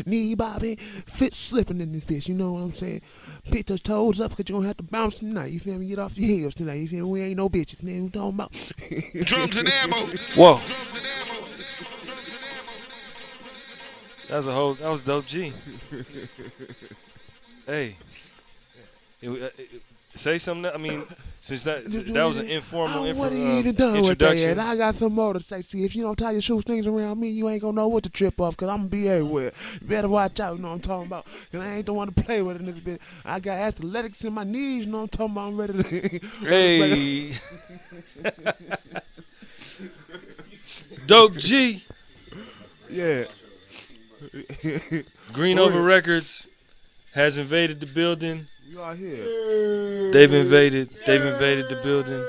Knee bobbing, fit slipping in this bitch. You know what I'm saying? Pick your toes up, cause you don't have to bounce tonight. You feel me? Get off your heels tonight. You feel me? We ain't no bitches, man. We talking about Drums and ammo. Whoa. That was dope G. Hey. Say something. I mean, since that was an informal what are you even done with introduction. that? I got some more to say. See, if you don't tie your shoestrings around me, you ain't gonna know what to trip off, cause I'm gonna be everywhere. You better watch out, you know what I'm talking about. Cause I ain't the one to play with it a little bit. I got athletics in my knees, you know what I'm talking about. I'm ready to. Hey. Dope G. Yeah. Green Over Records has invaded the building. We are here. They've invaded the building.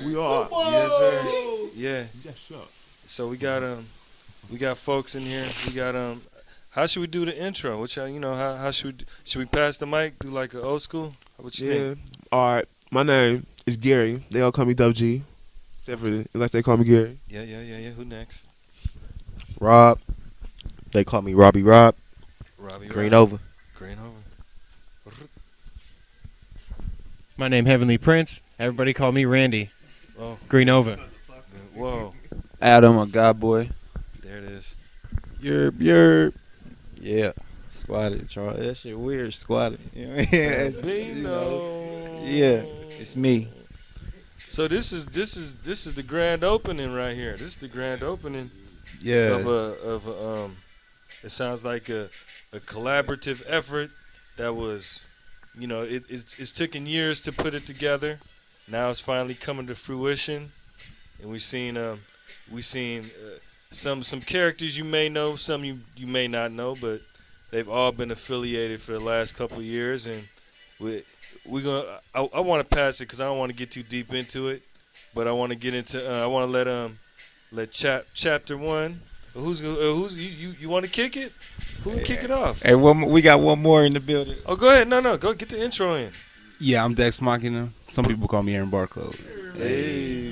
We are. Yes, sir. Yeah. Yes, sir. So we got folks in here. We got how should we do the intro? Which how should we pass the mic? Do like an old school? What you think? All right. My name is Gary. They all call me Dope G. Except for unless they call me Gary. Yeah. Who next? Rob. They call me Robbie Rob. Robbie Green Rob. Over. Green Over. My name Heavenly Prince. Everybody call me Randy. Oh. Green Over. Whoa. Adam, a god boy. There it is. Yerp. Yeah. Squatted, Charlie. That shit weird, squatted. You know what I mean? Yeah, it's me. So this is the grand opening right here. This is the grand opening Yeah. of a it sounds like a collaborative effort that was, it's taken years to put it together. Now it's finally coming to fruition, and we've seen some characters you may know, some you may not know, but they've all been affiliated for the last couple of years, and I want to pass it because I don't want to get too deep into it, but I want to get into I want to let chapter one. Who's you want to kick it? Who can kick it off? Hey, we got one more in the building. Oh, go ahead. No, go get the intro in. Yeah, I'm Dex Machina. Some people call me Aaron Barcode. Hey,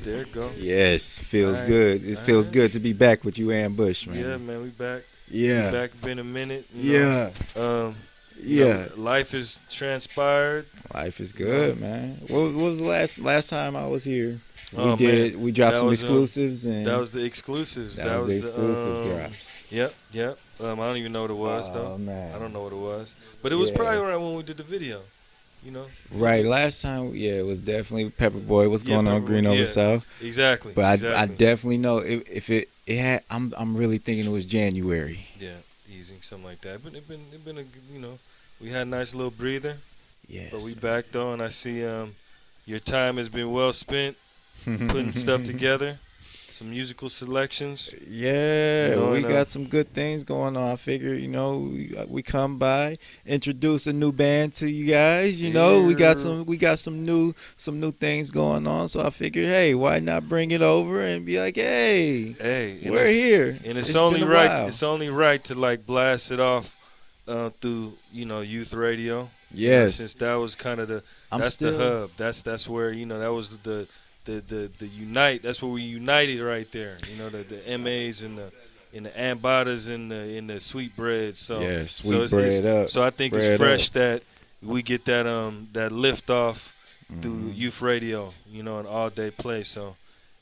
there you go. Yes, feels All right. good. It feels good to be back with you, Ambush, man. Yeah, man, we back. Yeah. We back. Been a minute. Yeah. Yeah. Life has transpired. Life is good, man. What was the last time I was here? Oh, We dropped That some was, exclusives, and That was the exclusives. that was the exclusive the, drops. Yep. I don't even know what it was though. Oh man, I don't know what it was, but it was Yeah. probably around when we did the video. Right, last time, it was definitely Pepper Boy. What's Yeah, going on, Pepper Green Boy, Over yeah. South? Exactly. But exactly. I definitely know if it had. I'm really thinking it was January. Yeah, easy, something like that. But it been a we had a nice little breather. Yes. But we back though, and I see your time has been well spent putting stuff together, some musical selections. Yeah, we and, got some good things going on. I figure, we come by, introduce a new band to you guys. We got some new things going on. So I figured, hey, why not bring it over and be like, hey, and we're here. And it's It's only been a right. while. It's only right to like blast it off through youth radio. Yes. Since that was kind of the hub. That's where that was the unite. That's where we united right there. The MAs and the Ambadas and the sweet bread. So Yes, so sweet bread up. So I think Bread it's fresh up. that we get that lift off through Mm-hmm. youth radio. An all day play. So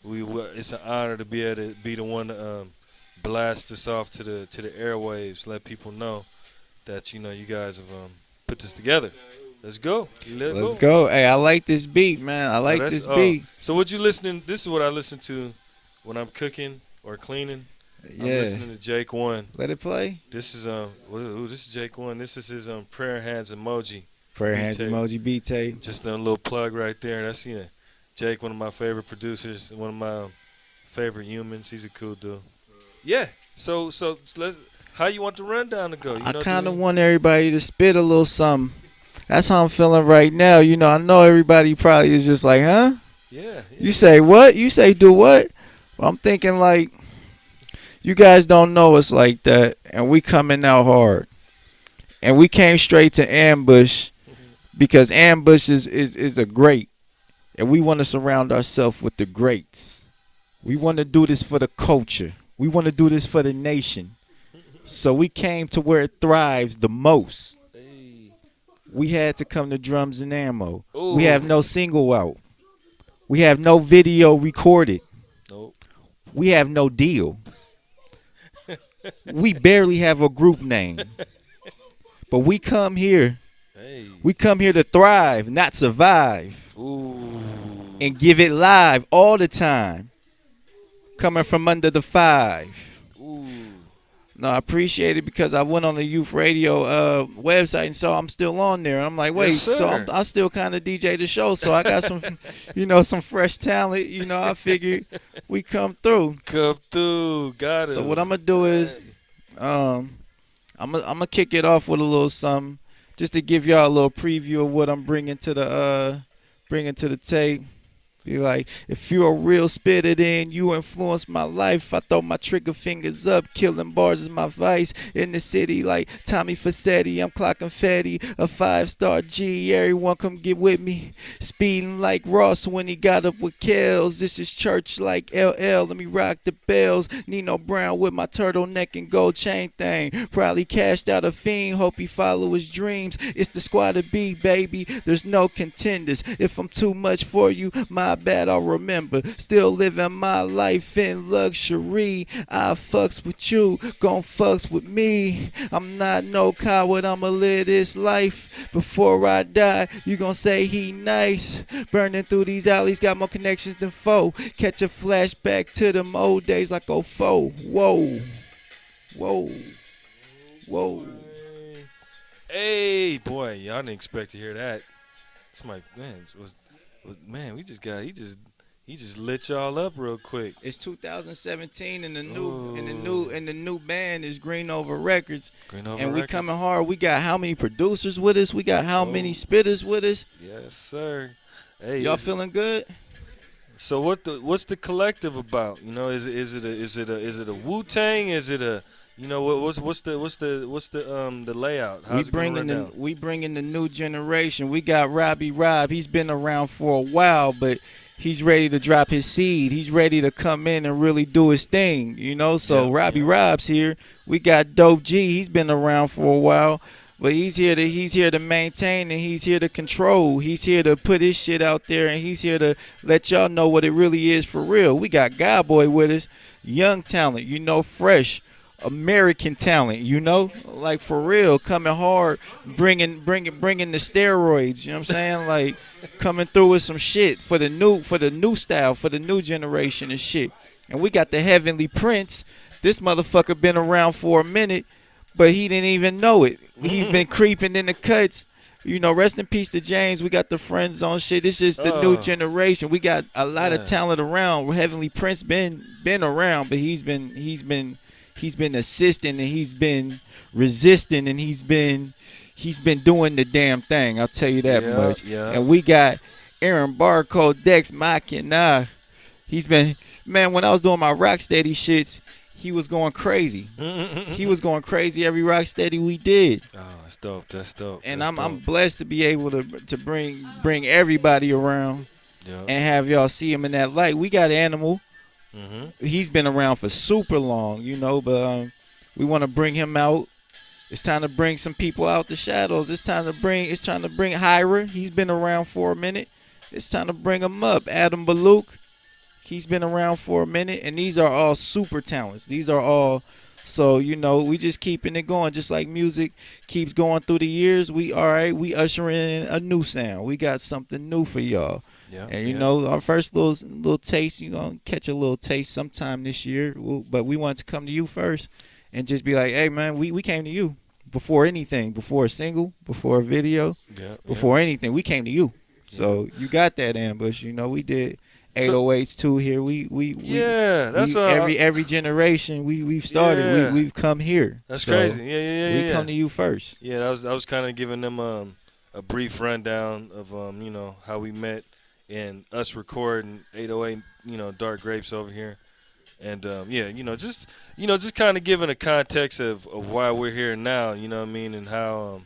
it's an honor to be able to be the one to blast this off to the airwaves. Let people know that you guys have put this together. Let's go. Let's go. Hey, I like this beat, man. I like this beat. So what you listening? This is what I listen to when I'm cooking or cleaning. I'm Yeah. listening to Jake One. Let it play. This is this is Jake One. This is his prayer hands emoji. Prayer Beat hands tape. emoji beat tape. Just a little plug right there. That's Jake, one of my favorite producers, one of my favorite humans. He's a cool dude. Yeah. So let's. How you want the rundown to go? I kind of want everybody to spit a little something. That's how I'm feeling right now. I know everybody probably is just like, huh? Yeah. You say what? You say do what? Well, I'm thinking like, you guys don't know us like that, and we coming out hard. And we came straight to Ambush because Ambush is a great, and we want to surround ourselves with the greats. We want to do this for the culture. We want to do this for the nation. So we came to where it thrives the most. Hey. We had to come to Drums and Ammo. Ooh. We have no single out. We have no video recorded. Nope. We have no deal. We barely have a group name. But we come here. Hey. We come here to thrive, not survive. Ooh. And give it live all the time. Coming from under the 5. Ooh. No, I appreciate it because I went on the Youth Radio website and saw I'm still on there. And I'm like, wait, Yes, so sir. I still kind of DJ the show. So I got some, some fresh talent. I figured we come through. Come through. Got it. So what I'm going to do is I'm gonna kick it off with a little something just to give y'all a little preview of what I'm bringing to the tape. Be like, if you're a real spitter, then you influence my life. I throw my trigger fingers up, killing bars is my vice. In the city like Tommy Fassetti, I'm clocking fatty, a 5-star G, everyone come get with me. Speeding like Ross when he got up with Kells. This is church like LL, let me rock the bells. Nino Brown with my turtleneck and gold chain thing. Probably cashed out a fiend, hope he follow his dreams. It's the squad to be, baby, there's no contenders. If I'm too much for you, my bad, I'll remember. Still living my life in luxury. I fucks with you, gon' fucks with me. I'm not no coward, I'ma live this life. Before I die, you gon' say he nice. Burning through these alleys, got more connections than foe. Catch a flashback to them old days like 04. Whoa, whoa, whoa. Hey, boy, y'all didn't expect to hear that. It's my man. We just got he just lit y'all up real quick. It's 2017 and the new band is Green Over Records. Green Over And we Records. coming hard. We got how many producers with us? We got how many spitters with us? Yes, sir. Hey, Y'all feeling good? So what's the collective about? Is it a Wu-Tang? Is it a what's the layout? How's it gonna run down? We bringing the new generation. We got Robbie Rob. He's been around for a while, but he's ready to drop his seed. He's ready to come in and really do his thing. So Yeah, Robbie Rob's here. We got Dope G. He's been around for a while. But he's here to maintain and he's here to control. He's here to put his shit out there and he's here to let y'all know what it really is for real. We got Godboy with us, young talent, fresh, American talent, like for real, coming hard, bringing the steroids. You know what I'm saying? Like coming through with some shit for the new style, for the new generation and shit. And we got the Heavenly Prince. This motherfucker been around for a minute, but he didn't even know it. He's been creeping in the cuts. Rest in peace to James. We got the Friend Zone shit. It's just the new generation. We got a lot of talent around. Heavenly Prince been around, but he's been assisting and he's been resisting and he's been doing the damn thing. I'll tell you that much. Yeah. And we got Aaron Barcode, Dex Machina. He's been, man, when I was doing my Rocksteady shits, he was going crazy. He was going crazy every Rocksteady we did. Oh, that's dope. That's dope. And That's I'm dope. blessed to be able to bring everybody around Yeah. and have y'all see him in that light. We got Animal. Mm-hmm. He's been around for super long, but we want to bring him out. It's time to bring some people out the shadows. It's time to bring Hyra. He's been around for a minute. It's time to bring him up. Adam Baluk. He's been around for a minute, and these are all super talents. These are all, so we just keeping it going, just like music keeps going through the years. We ushering in a new sound. We got something new for y'all. Yeah. And our first little taste, you're gonna catch a little taste sometime this year. But we want to come to you first and just be like, hey man, we came to you before anything, before a single, before a video, before anything. We came to you. So you got that, Ambush. We did 808s too here. That's every generation we've started. Yeah. We've come here. That's So crazy. Yeah. We come to you first. Yeah, I was kind of giving them a brief rundown of how we met and us recording 808 Dark Grapes over here, and just kind of giving a context of why we're here now. You know what I mean, and how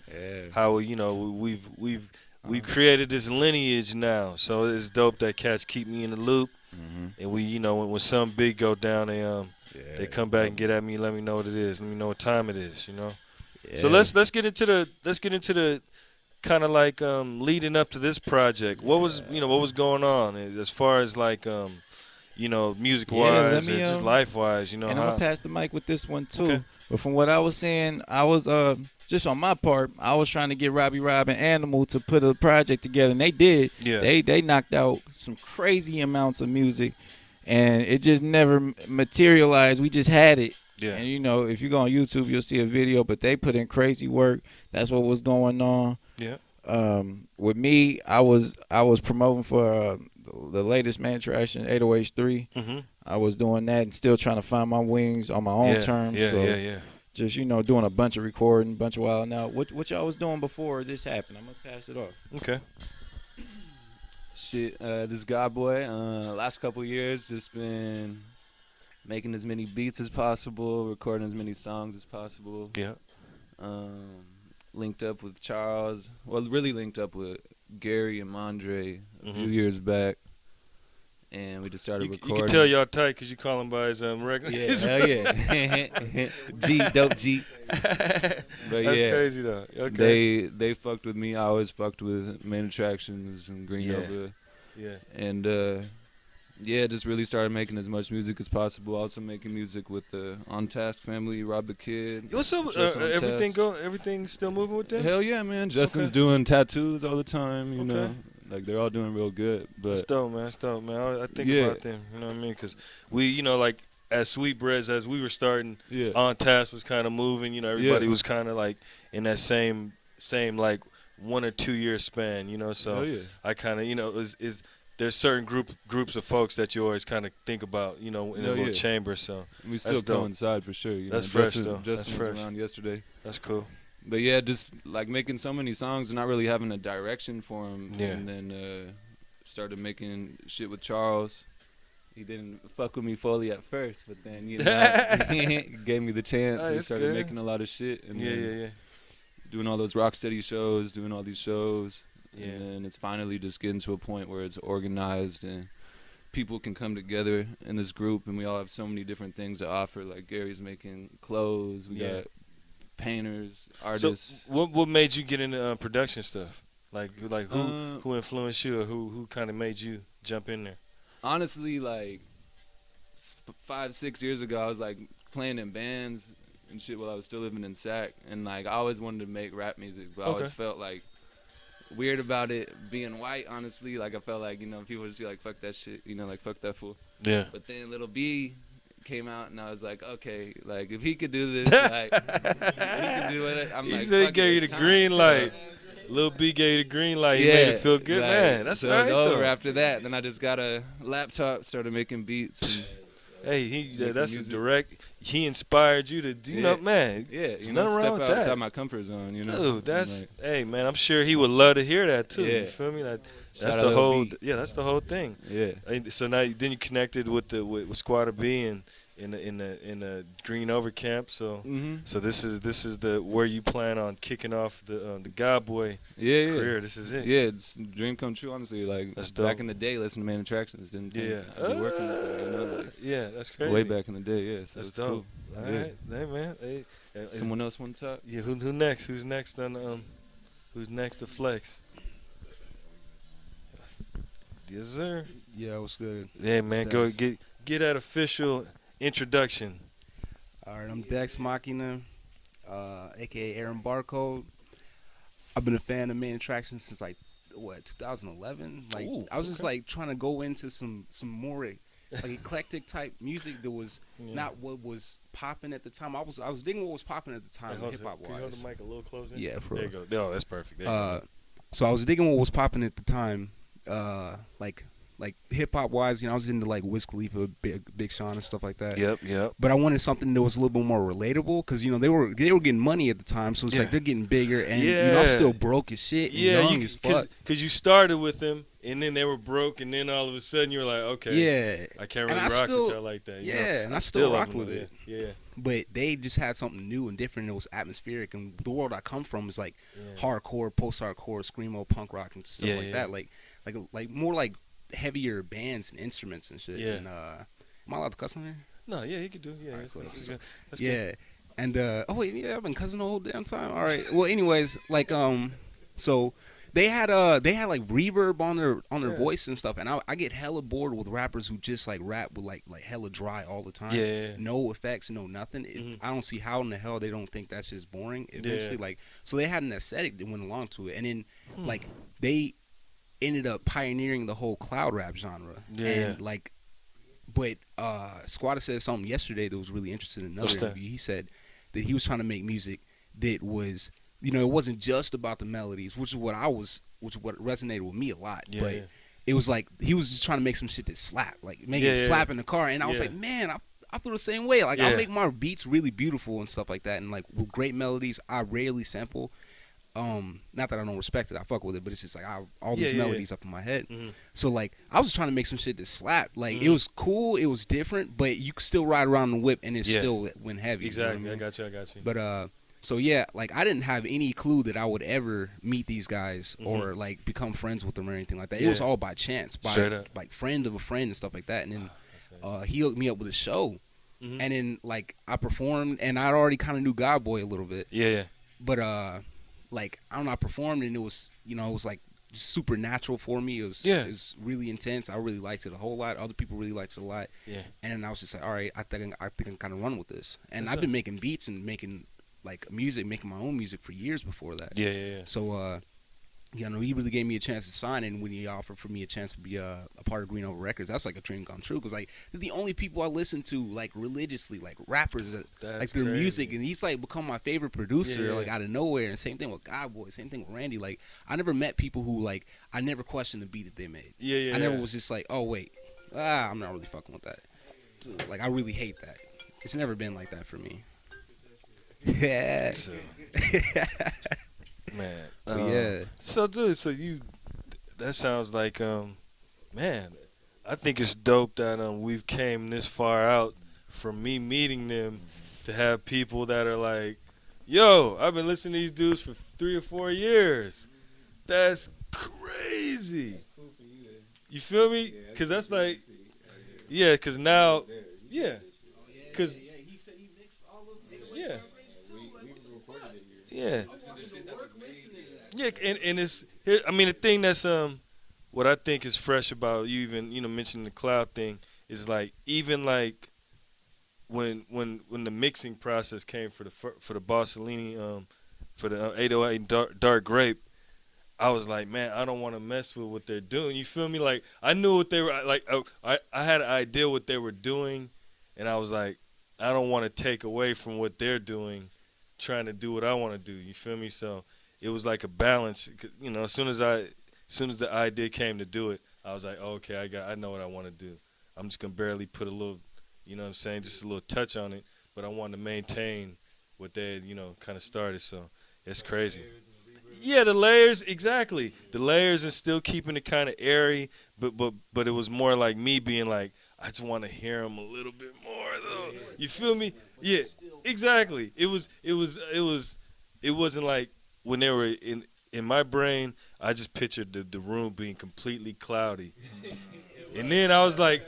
we've created this lineage now. So it's dope that cats keep me in the loop, and we when something big go down, they come back and get at me, let me know what it is, let me know what time it is, you know. Yeah. So let's get into the kind of like leading up to this project. What was what was going on as far as like music wise let me, or just life wise, And I'm gonna pass the mic with this one too. Okay. But from what I was saying, I was just on my part, I was trying to get Robbie Rob and Animal to put a project together, and they did. Yeah. They knocked out some crazy amounts of music, and it just never materialized. We just had it. Yeah. And if you go on YouTube, you'll see a video. But they put in crazy work. That's what was going on. Yeah. With me, I was promoting for the latest Man Traction 808s3. Mm-hmm. I was doing that and still trying to find my wings on my own terms. Yeah, so yeah. just doing a bunch of recording, bunch of wild. Now, what y'all was doing before this happened? I'm gonna pass it off. Okay. Shit, this God Boy, last couple years just been making as many beats as possible, recording as many songs as possible. Yeah. Linked up with Charles. Well, really linked up with Gary and Mondre a few Mhm. years back. And we just started You recording. can tell y'all tight because you call him by his regular. Yeah, hell yeah. G, dope G. But That's yeah, crazy though. Okay. they fucked with me. I always fucked with Main Attractions and Green Yeah. Nova. Yeah. And just really started making as much music as possible. Also making music with the On Task family, Rob the Kid. What's up? Just On Everything Task. Everything still moving with them? Hell yeah, man. Justin's Okay. doing tattoos all the time, you Okay. know. Like, they're all doing real good. That's But dope, man. That's dope, man. I think Yeah. about them. You know what I mean? Because we, like as Sweetbreads, as we were starting, yeah. On Task was kind of moving. Everybody Yeah. was kind of like in that same like 1 or 2 year span. So Hell yeah. I kind of is there's certain groups of folks that you always kind of think about. In a Hell little yeah. chamber. So We still That's dope. coincide for sure. That's fresh, Justin, though. That's Justin fresh. was around yesterday. that's cool. But yeah, just like making so many songs and not really having a direction for them. Yeah. And then started making shit with Charles. He didn't fuck with me fully at first, but then he gave me the chance. Oh, We that's started good. making a lot of shit and then Yeah. doing all those Rocksteady shows, doing all these shows. Yeah. And then it's finally just getting to a point where it's organized and people can come together in this group, and we all have so many different things to offer. Like Gary's making clothes, we Yeah. got painters, So artists. what made you get into production stuff? Like Uh, who influenced you, or who kind of made you jump in there? Honestly, like 5-6 years ago, I was like playing in bands and shit while I was still living in Sac, and like I always wanted to make rap music, but I always Okay. felt like weird about it being white. Honestly, like I felt like people would just be like, "Fuck that shit," like "Fuck that fool." Yeah. But then Little B came out, and I was like, okay, like if he could do this, like if he could do it. I'm He like, said he fuck it, gave you the it's time. green light. Lil B gave you the green light. He Yeah, made it feel good, like, man. That's so right. it was over though. after that. Then I just got a laptop, started making beats. And, Hey, Making that's a music. direct. He inspired you to do, Yeah. man. yeah, There's you know, nothing step wrong with outside that. my comfort zone. You know, Dude, And, that's like, hey, man. I'm sure he would love to hear that too. Yeah. You feel me? That's Shout the out Lil whole. B. Yeah, that's the whole thing. yeah. So now then you connected with Squatter B and in the Green Over camp. So Mm-hmm. so this is the where you plan on kicking off the God Boy Yeah, career. This is it. Yeah, it's a dream come true, honestly. Like, That's back dope. in the day, listening to Main Attractions, didn't think Yeah. I'd be working with them, like, Yeah, that's crazy. way back in the day, yeah. So That's it's dope. cool. All Yeah. right, hey man. Hey, is- Someone else want to talk? yeah, who next? Who's next on Who's next to flex? Yes, sir. Yeah, what's good? Yeah, man. Go Dex. get that official introduction. All right, I'm Dex Machina, aka Aaron Barcode. I've been a fan of Main Attraction since 2011. Like Ooh, I was just okay. like trying to go into some more like eclectic type music that was Yeah. not what was popping at the time. I was digging what was popping at the time, Hey, hip hop Can you hold wise. the mic a little closer? Yeah, for There you real. go. Oh, that's perfect. There you go. So I was digging what was popping at the time, like hip hop wise. I was into like Wiz Khalifa, Big Sean, and stuff like that. Yep. But I wanted something that was a little bit more relatable because they were getting money at the time, so it's Yeah. like they're getting bigger, and I'm Yeah. still broke as shit, and Yeah, young as fuck. because you started with them, and then they were broke, and then all of a sudden you were like, okay, Yeah, I can't And really I rock still- with y'all like that. you know? yeah, and I I'm still love rocked them, with though, it. Yeah. but they just had something new and different. It was atmospheric, and the world I come from is like Yeah. hardcore, post-hardcore, screamo, punk rock, and stuff Yeah, like yeah. that. Like more like heavier bands and instruments and shit. Yeah. And am I allowed to cuss on here? No, yeah, he could do it. Yeah, Alright, cool. that's good. That's Yeah, and oh wait, yeah, I've been cussing the whole damn time. All right. Well, anyways, like so they had like reverb on their Yeah. voice and stuff, and I get hella bored with rappers who just like rap with like hella dry all the time. Yeah. No effects, no nothing. Mhm. I don't see how in the hell they don't think that's just boring. Eventually, Yeah. like so they had an aesthetic that went along to it, and then Hmm. like they ended up pioneering the whole cloud rap genre, Yeah. and like. But Squatta said something yesterday that was really interesting in another What's that? interview. He said that he was trying to make music that was, it wasn't just about the melodies, which is what resonated with me a lot. Yeah, but yeah. it was like he was just trying to make some shit that slap, like make it Yeah, slap in the car. And I was yeah. like, man, I feel the same way. Like Yeah. I make my beats really beautiful and stuff like that, and like with great melodies, I rarely sample. Not that I don't respect it, I fuck with it, but it's just like all these Yeah, yeah, melodies up in my head. Mhm. So like I was trying to make some shit that slapped. Like it was cool, it was different, but you could still ride around the whip and it Yeah. still went heavy. you know what Exactly. I mean? I got you. But so yeah, like I didn't have any clue that I would ever meet these guys or like become friends with them or anything like that. It was Yeah. all by chance, by Straight up. like friend of a friend and stuff like that. And then he hooked me up with a show, Mhm. and then like I performed, and I already kind of knew God Boy a little bit. Yeah. But like I don't know, I performed and it was it was like super natural for me. It was Yeah. it was really intense. I really liked it a whole lot. Other people really liked it a lot. Yeah. And I was just like, all right, I think I can kind of run with this. And That's I've been making beats and making like music, making my own music for years before that. Yeah. So he really gave me a chance to sign, and when he offered for me a chance to be a part of Green Over Records, that's like a dream come true. Because like they're the only people I listen to like religiously, like rappers that That's like their crazy. music, and he's like become my favorite producer, Yeah. like out of nowhere. And same thing with God Boy, same thing with Randy. Like I never met people who like I never questioned the beat that they made. Yeah. I never was just like, oh wait, I'm not really fucking with that. Like I really hate that. It's never been like that for me. Yeah. So, man. But yeah. So, dude, that sounds like, man, I think it's dope that we've came this far out from me meeting them to have people that are like, yo, I've been listening to these dudes for 3 or 4 years. That's crazy. You feel me? Because that's like, yeah, because now, yeah. Because, yeah. Yeah. Yeah, and it's here. I mean, the thing that's what I think is fresh about you even mentioning the cloud thing is like even like when the mixing process came for the Bossellini for the 808 Dark Grape, I was like, man, I don't want to mess with what they're doing. You feel me? Like I knew what they were like. I had an idea what they were doing, and I was like, I don't want to take away from what they're doing, trying to do what I want to do. You feel me? So it was like a balance. As soon as the idea came to do it, I was like, oh, okay, I know what I want to do. I'm just gonna barely put a little, just a little touch on it, but I wanted to maintain what they had, kind of started. So it's crazy. Yeah, the layers, exactly. The layers and still keeping it kind of airy, but it was more like me being like, I just want to hear them a little bit more though. You feel me? Yeah, exactly. It wasn't like when they were in my brain, I just pictured the room being completely cloudy. And then I was like,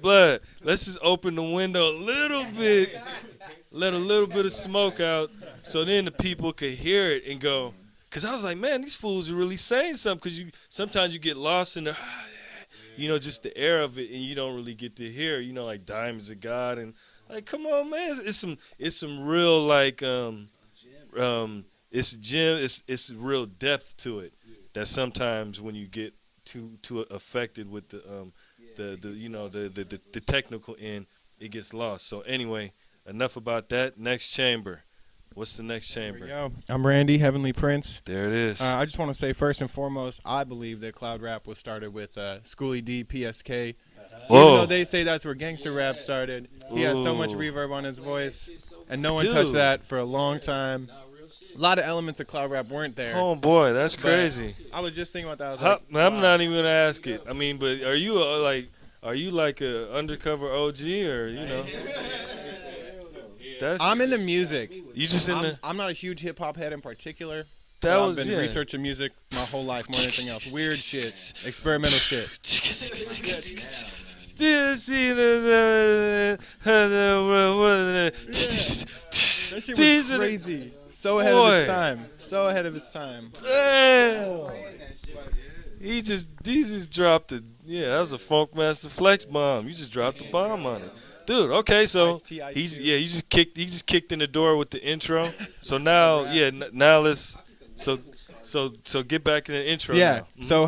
blood, let's just open the window a little bit, let a little bit of smoke out, so then the people could hear it and go. Because I was like, man, these fools are really saying something. Because sometimes you get lost in the, just the air of it, and you don't really get to hear, like Diamonds of God. And like, come on, man, it's some real, like, it's gym, it's real depth to it that sometimes when you get too affected with the technical end, it gets lost. So anyway, enough about that. Next chamber. What's the next chamber? Yo, I'm Randy, Heavenly Prince. There it is. I just want to say first and foremost, I believe that cloud rap was started with Schoolie D, PSK. Whoa. Even though they say that's where gangster rap started, he has so much Ooh. reverb on his voice, and no one Dude. touched that for a long time. A lot of elements of cloud rap weren't there. Oh boy, that's But crazy. I was just thinking about that. I was How- like, I'm wow. not even gonna ask it. I mean, but are you like a undercover OG or That's I'm into music. you just in the I'm not a huge hip hop head in particular. that but was I've been yeah. researching music my whole life more than anything else. Weird shit, experimental shit. Still see That shit was crazy. So ahead of its time. So ahead of its time. He just dropped it. Yeah, that was a Funkmaster Flex bomb. You just dropped the bomb on it. Dude, okay, so Ice-T, Ice he's Cube. he just kicked in the door with the intro. So now, now let's so get back in the intro. Yeah. now. So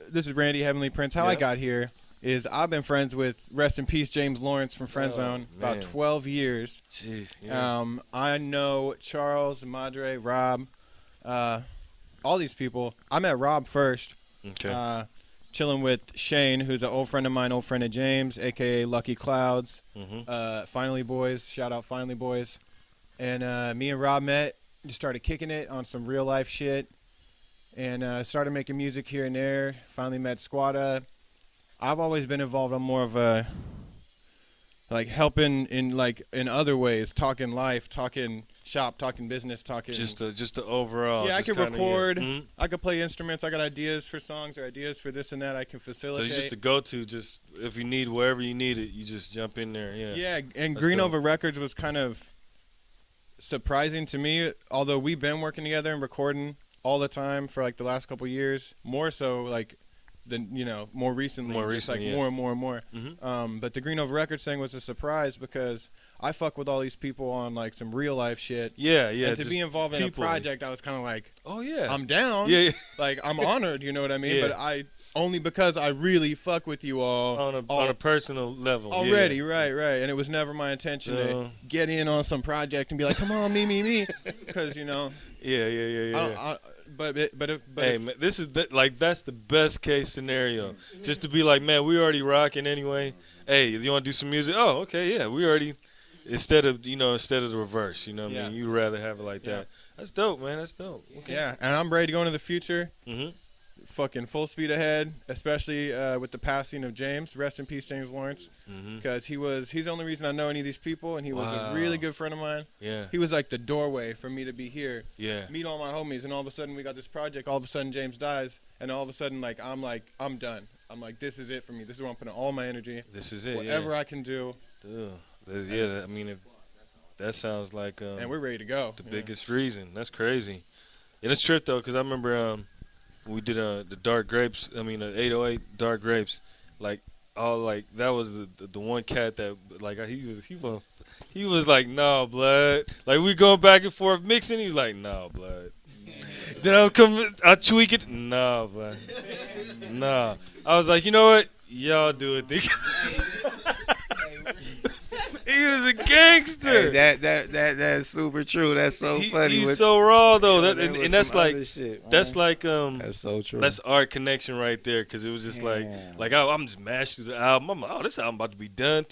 this is Randy Heavenly Prince. How I got here is I've been friends with rest in peace James Lawrence from Friend Zone about man. 12 years. Gee, yeah. I know Charles, Madre, Rob, all these people. I met Rob first. Okay. Chilling with Shane, who's an old friend of mine, old friend of James, aka Lucky Clouds. Finally Boys, shout out Finally Boys. And me and Rob met, just started kicking it on some real life shit, and started making music here and there. Finally met Squatta. I've always been involved on more of a like helping in other ways, talking life, talking shop, talking business, talking. Just the overall. Yeah, I just can kinda, record. Yeah. Mhm. I could play instruments. I got ideas for songs or ideas for this and that. I can So facilitate. it's just a go-to. Just if you need wherever you need it, you just jump in there. Yeah. Yeah, and That's Green dope. Over Records was kind of surprising to me. Although we've been working together and recording all the time for like the last couple years, more so like than more recently, More just recently, like yeah. more and more and more. Mhm. But the Green Over Records thing was a surprise because I fuck with all these people on like some real life shit. Yeah. And to just be involved in a people. project, I was kind of like, Oh yeah. I'm down. Yeah. Like I'm honored, you know what I mean? Yeah. But I only because I really fuck with you all on a personal level. already, Yeah. right. And it was never my intention Yeah. to get in on some project and be like, come on, me, because Yeah. Hey, man, this is that's the best case scenario. Just to be like, man, we already rocking anyway. Hey, you want to do some music? Oh, okay, yeah, we already. Instead of the reverse, you know what I mean? You'd rather have it like that. That's dope, man. That's dope. Okay. Yeah, and I'm ready to go into the future. Mhm. Fucking full speed ahead, especially with the passing of James. Rest in peace, James Lawrence, because he's the only reason I know any of these people, and he was a really good friend of mine. Yeah. He was like the doorway for me to be here. Yeah. Meet all my homies, and all of a sudden we got this project. All of a sudden James dies, and all of a sudden I'm done. I'm like, this is it for me. This is where I'm putting all my energy. This is it. Whatever I can do. Yeah. I mean, that sounds like. And we're ready to go. The biggest reason. That's crazy. And it's trip though, because I remember we did the Dark Grapes. I mean, the 808 Dark Grapes. Like that was the one cat that he was like, nah, blood. Like we going back and forth mixing. He was like, nah, blood. Then I'll tweak it. Nah, blood. Nah. I was like, you know what? Y'all do it. He was a gangster. Hey, that's super true. That's so funny. He's so raw though. Yeah, And that's like shit, that's like that's so true. That's our connection right there, because it was just like I'm just mashed through the album. I'm like, oh, this album about to be done.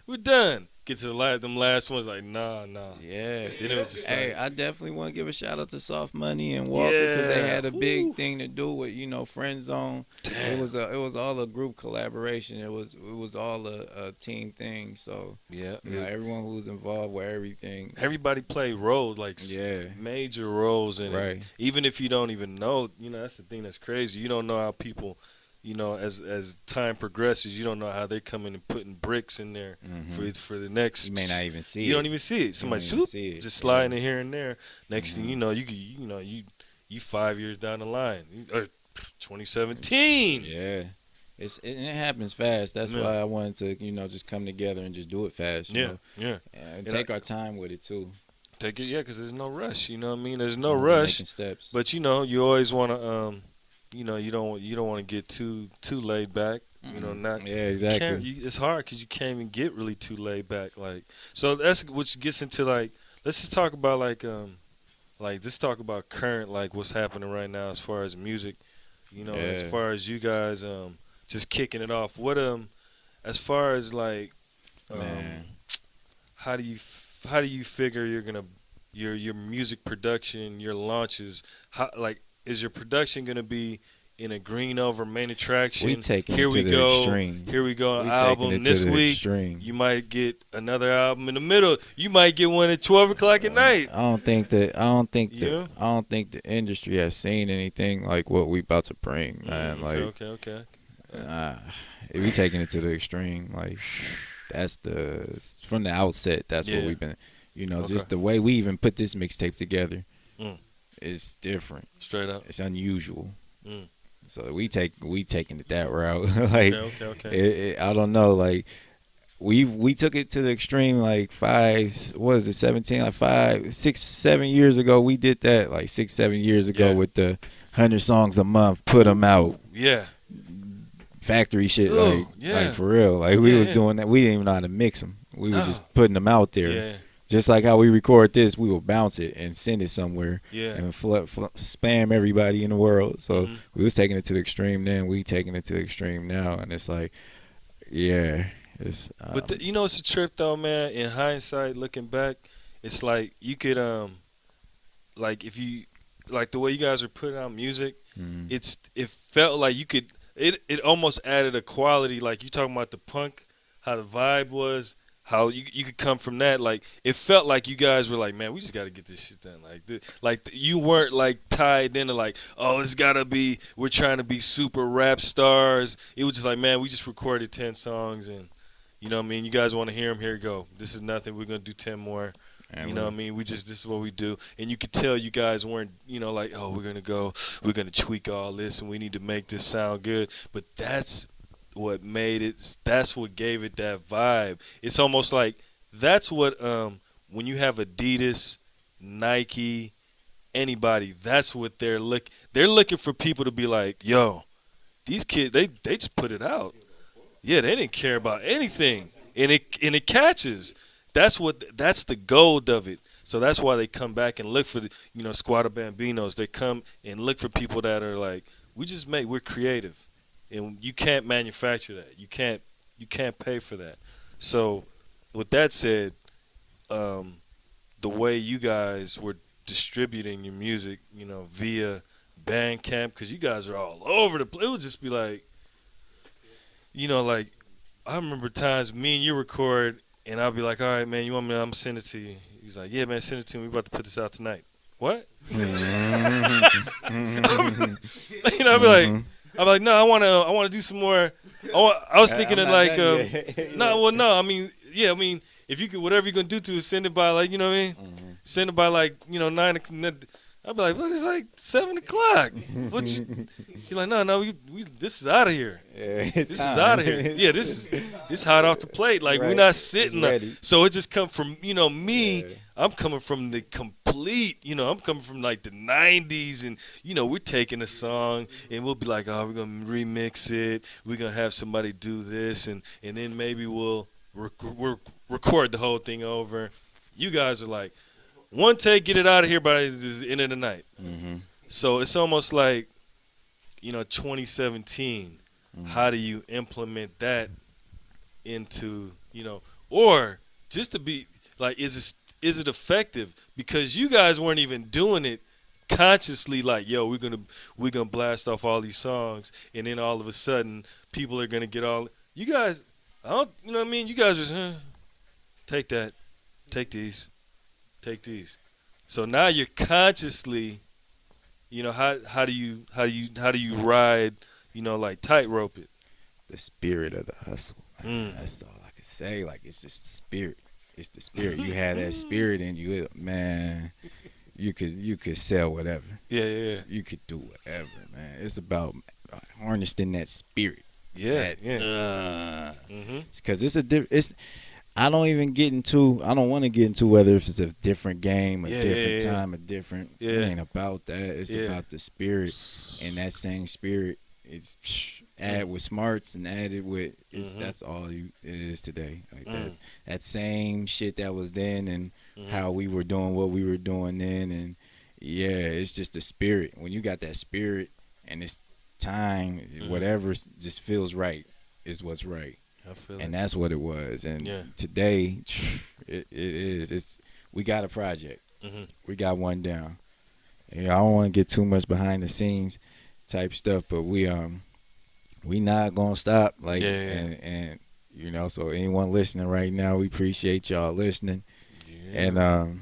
We're done. Get to them last ones, like nah. Yeah. Then it was just Hey, like, I definitely want to give a shout out to Soft Money and Walker because they had a big thing to do with Friend Zone. Damn. It was all a group collaboration. It was all a team thing. So everyone who was involved with everything. Everybody played roles, like major roles in it. Even if you don't even know, that's the thing that's crazy. You don't know how people. As time progresses, you don't know how they're coming and putting bricks in there for the next. You may not even see it. You don't even see it. Somebody just sliding it here and there. Next thing you know, you 5 years down the line, or 2017. Yeah, it happens fast. That's why I wanted to just come together and just do it fast. You know? And take our time with it too. Take it, because there's no rush. You know what I mean? There's no rush. Steps. But you always want to you don't want to get too laid back. Exactly. It's hard because you can't even get really too laid back. Like, so that's which gets into like, let's just talk about let's talk about current, like what's happening right now as far as music. As far as you guys just kicking it off. What as far as like how do you figure you're gonna your music production, your launches, is your production gonna be in a Green Over main attraction? We taking Here it to we the go. extreme. Here we go. We Album taking it this to the week. extreme. You might get another album in the middle. You might get one at 12 o'clock at night. I don't think the industry has seen anything like what we about to bring, man. Okay. If we taking it to the extreme, like that's from the outset. That's what Yeah. we've been. Okay. Just the way we even put this mixtape together Mm. is different. Straight up. It's unusual. Mm. So we taking it that route. Like Okay. I don't know. Like we took it to the extreme. Like 17, like 5, 6, 7 years ago. We did that like 6, 7 years ago Yeah. with the 100 songs a month. Put them out. Yeah. Factory shit, Ooh, yeah. like for real. Like we Yeah, was yeah. doing that. We didn't even know how to mix them. We was No. just putting them out there. Yeah. Just like how we record this, we will bounce it and send it somewhere Yeah. and spam everybody in the world. So Mhm. we was taking it to the extreme then. We taking it to the extreme now, and it's like, yeah, it's. But it's a trip though, man. In hindsight, looking back, it's like you could like if you like the way you guys are putting out music, mhm. it felt like you could it almost added a quality, like you talking about the punk, how the vibe was, how you could come from that. Like it felt like you guys were like, man, we just got to get this shit done. Like you weren't like tied into like, oh, it's gotta be, we're trying to be super rap stars. It was just like, man, we just recorded 10 songs and you know what I mean, you guys want to hear them, here you go, this is nothing, we're gonna do 10 more. And You know what I mean? This is what we do. And you could tell you guys weren't, like, oh, we're going to tweak all this and we need to make this sound good. But that's what made it, that's what gave it that vibe. It's almost like that's what, when you have Adidas, Nike, anybody, that's what they're looking for people to be like, yo, these kids, they just put it out. Yeah, they didn't care about anything. And it catches. That's the gold of it. So that's why they come back and look for the, Squad Bambinos. They come and look for people that are like, we're creative, and you can't manufacture that. You can't pay for that. So, with that said, the way you guys were distributing your music, via Bandcamp, because you guys are all over the place. It would just be like, like I remember times me and you record. And I'll be like, all right, man, you want me? I'm gonna send it to you. He's like, yeah, man, send it to me. We're about to put this out tonight. What? I'll be like, no, I wanna do some more. I was thinking of like, no. I mean, if you could, whatever you're gonna do to it, send it by like, you know what I mean? Send it by like, 9 o'clock. I'd be like, what? It's like 7 o'clock. You're like, no, we this is out of here. Yeah, this is out of here. Yeah, this is hot off the plate. Like we're not sitting up. So it just come from me. Yeah. I'm coming from the complete. I'm coming from like the '90s, and we're taking a song and we'll be like, oh, we're gonna remix it. We're gonna have somebody do this, and then maybe we'll record the whole thing over. You guys are like, one take, get it out of here by the end of the night. Mm-hmm. So it's almost like, 2017. Mm-hmm. How do you implement that into, or just to be like, is it effective? Because you guys weren't even doing it consciously. Like, yo, we're gonna blast off all these songs, and then all of a sudden, people are gonna get all. You guys, I don't, you know what I mean? You guys just take that, take these. Take these. So now you're consciously, how do you ride, like tightrope it? The spirit of the hustle. That's all I can say. Like it's just the spirit. It's the spirit. You have that spirit in you, man. You could sell whatever. Yeah. You could do whatever, man. It's about harnessing that spirit. Yeah. Because it's. I don't want to get into whether if it's a different game, a different time, a different. It ain't about that. It's about the spirit, and that same spirit is add with smarts and added with. That's all it is today. Like that same shit that was then, and how we were doing what we were doing then, and it's just the spirit. When you got that spirit and it's time, whatever just feels right is what's right. And that's what it was. And today, it is. We got a project. We got one down. I don't want to get too much behind the scenes type stuff, but we not gonna stop. Like and so anyone listening right now, we appreciate y'all listening. And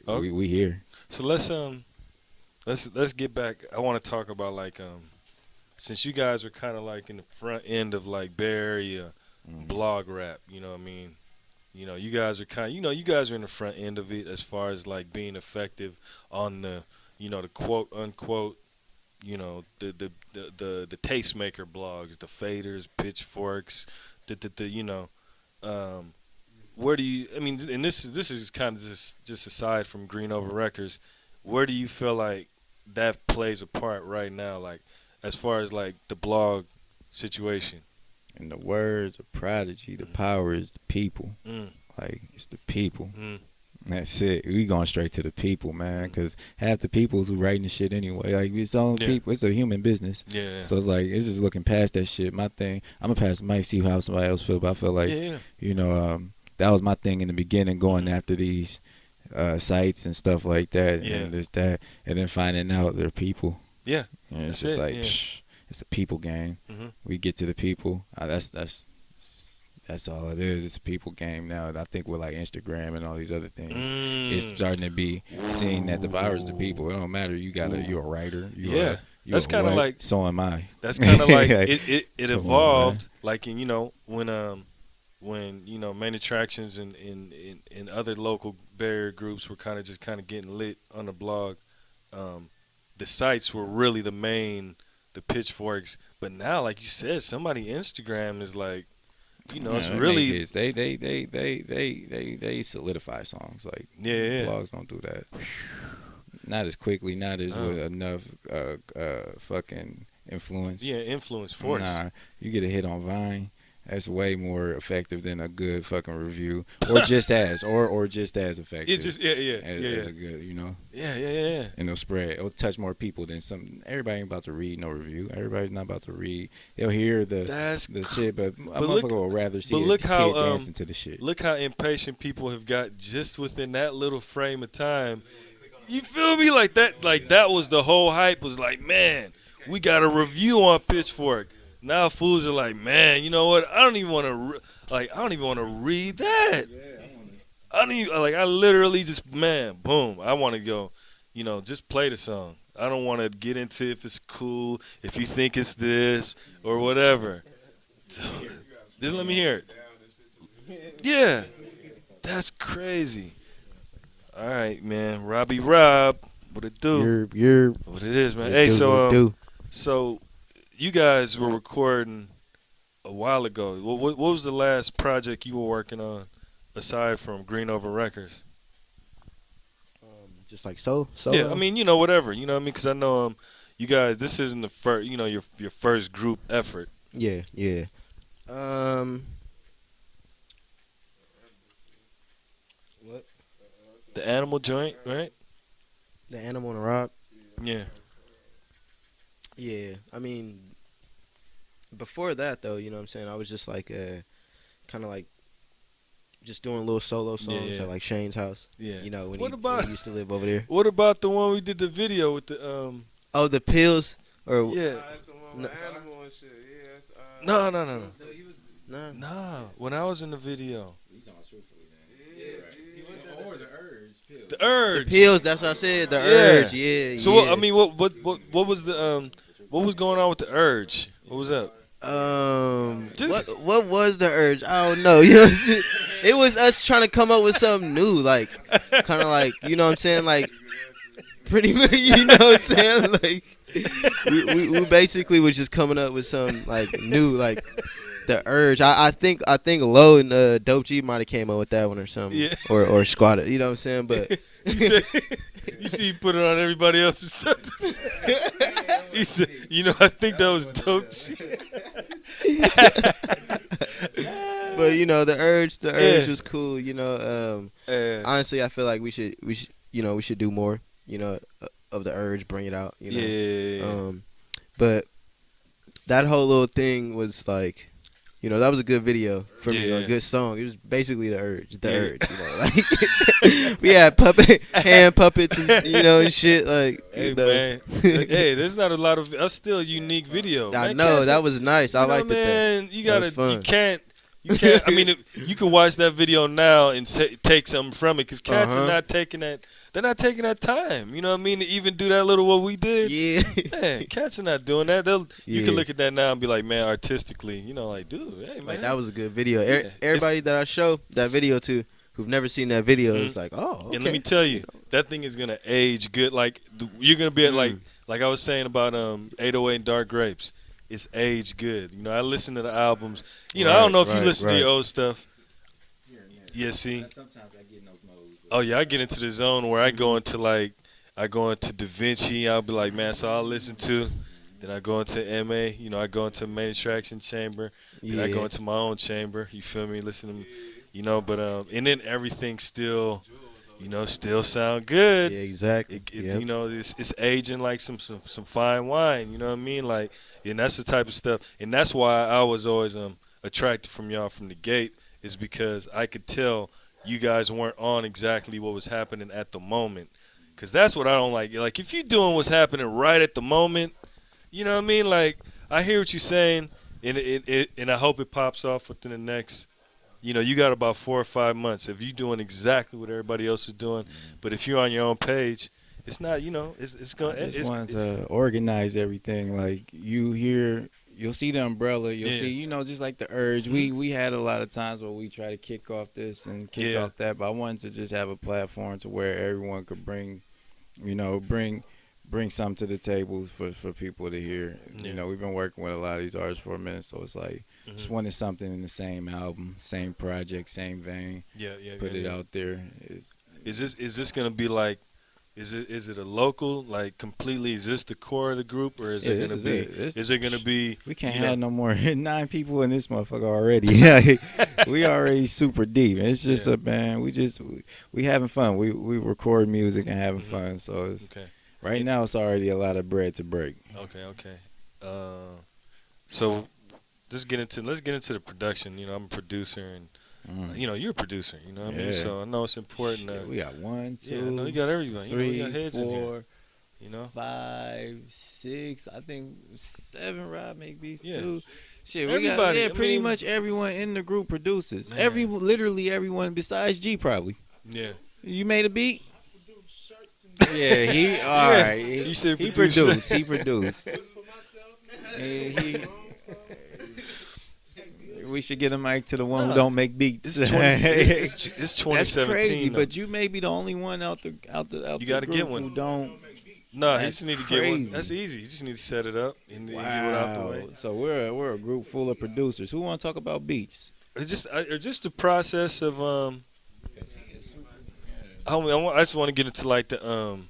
we here. So let's get back. I want to talk about like since you guys were kind of like in the front end of like Bay Area blog rap, you know what I mean? You know, you guys are kind of, you guys are in the front end of it as far as like being effective on the, the quote unquote, the tastemaker blogs, the faders, pitchforks, where do you, I mean, and this is kind of just aside from Green Over Records, where do you feel like that plays a part right now, like as far as like the blog situation? In the words of Prodigy, the power is the people. Like, it's the people. That's it. We going straight to the people, man, because half the people's who writing the shit anyway. Like, it's on people. It's a human business. Yeah. So it's like, it's just looking past that shit. My thing, I'm going to pass the mic, see how somebody else feel, but I feel like, that was my thing in the beginning, going after these sites and stuff like that, and this, that, and then finding out they're people. Yeah. And it's just like, it's a people game. We get to the people. That's all it is. It's a people game now. And I think with like Instagram and all these other things, it's starting to be seen that the power is the people. It don't matter. You're a writer. That's kind of like, so am I. That's kind of like it evolved. Like in when Main Attractions and other local barrier groups were kind of getting lit on the blog. The sites were really the pitchforks. But now, like you said, somebody Instagram is like, it's really they solidify songs. Like, blogs don't do that. Not as quickly, not as with enough fucking influence. Yeah, influence force. Nah, you get a hit on Vine. That's way more effective than a good fucking review, or just as effective. It's just as a good, Yeah. And it'll spread. It'll touch more people than some. Everybody ain't about to read no review. Everybody's not about to read. They'll hear the shit, but a motherfucker will rather see a kid dancing to the shit. Look how impatient people have got just within that little frame of time. You feel me? Like that was the whole hype. Was like, man, we got a review on Pitchfork. Now fools are like, man, you know what? I don't even want to read that. I literally just, man, boom. I want to go, just play the song. I don't want to get into if it's cool, if you think it's this or whatever. Just let me hear it. Yeah, that's crazy. All right, man. Robbie Rob, what it do? What it is, man. Hey, so you guys were recording a while ago. What was the last project you were working on aside from Green Over Records? Just like solo. Yeah, I mean, whatever. You know what I mean? Because I know you guys. This isn't the first. Your first group effort. Yeah. What? The Animal joint, right? The Animal and the Rob. Yeah. Yeah, I mean, before that though, you know what I'm saying, I was just like kind of like just doing little solo songs at like Shane's house. Yeah. When he used to live over there. What about the one we did the video with the Oh, the pills or yeah. Animal and shit. No. No. When I was in the video. The Urge. The pills. That's what I said. The Urge. Yeah. So what, I mean, what was the what was going on with the Urge? What was up? What was the Urge? I don't know. It was us trying to come up with something new, like kind of like what I'm saying, like pretty much, what I'm saying, like we basically was just coming up with something like new, like the Urge. I think Low and Dope G might have came up with that one or something, or Squatter. You know what I'm saying? But you see, you put it on everybody else's stuff. He said, I think that was Dope G. But the Urge was cool. Honestly, I feel like we should do more. Of the Urge, bring it out. But that whole little thing was like. That was a good video for me, a good song. It was basically the Urge. Like we had hand puppets, and, and shit. Like, man, hey, there's not a lot of. That's still a unique video. I know that was nice. I liked it. Man, you You can't. I mean, you can watch that video now and take something from it, because cats are not taking that. They're not taking that time. You know what I mean? To even do that little what we did. Yeah. Man, cats are not doing that. You can look at that now and be like, man, artistically, you know, like, dude, hey, man. Like, that was a good video. Yeah. Everybody that I show that video to, who've never seen that video, is like, oh, okay. And let me tell you, that thing is gonna age good. Like, you're gonna be at like I was saying about 808 and Dark Grapes. It's aged good. You know, I listen to the albums. You know, I don't know if you listen to your old stuff. Yeah, see. Sometimes I get in those modes. Oh yeah, I get into the zone where I go into Da Vinci. I'll be like, man, so I'll listen to. Then I go into MA. You know, I go into main attraction chamber. Then I go into my own chamber. You feel me? Listen to me. You know, but and then everything still, you know, still sound good. Yeah, exactly. You know, it's aging like some fine wine. You know what I mean? Like, and that's the type of stuff. And that's why I was always attracted from y'all from the gate, is because I could tell you guys weren't on exactly what was happening at the moment. Because that's what I don't like. Like, if you're doing what's happening right at the moment, you know what I mean? Like, I hear what you're saying, and I hope it pops off within the next, you know, you got about 4 or 5 months. If you're doing exactly what everybody else is doing, but if you're on your own page, it's not, you know, it's going to. I just want to organize everything. Like, you'll see the umbrella. You'll see, you know, just like the Urge. We had a lot of times where we try to kick off this and kick off that, but I wanted to just have a platform to where everyone could bring something to the table for people to hear. You know, we've been working with a lot of these artists for a minute, so it's like just wanted something in the same album, same project, same vein. Put it out there. Is this gonna be like? Is it a local, like, completely? Is this the core of the group, or is it gonna be? Is it gonna be? We can't have no more 9 people in this motherfucker already. We already super deep. It's just a band. We having fun. We record music and having fun. So it's right now it's already a lot of bread to break. Okay. So let's get into the production. You know, I'm a producer, and you know, you're a producer. You know what I mean? So I know it's important. We got 1, 2, you know, you got everything. 3, you know, we got heads 4, in here, you know, 5, 6. I think 7. Rob make beats Yeah. too. Shit, Everybody, we got pretty much everyone in the group produces. Man. Literally everyone besides G probably. Yeah. You made a beat? Yeah, he all right. You said He producer. produced. We should get a mic to the one who don't make beats. It's 2017. That's crazy, though. but you may be the only one out the You gotta group get one. who don't. No, he That's just need to get one. crazy. That's easy. You just need to set it up and get it out the way. So we're a group full of producers. Who want to talk about beats? It's just the process of I just want to get into like the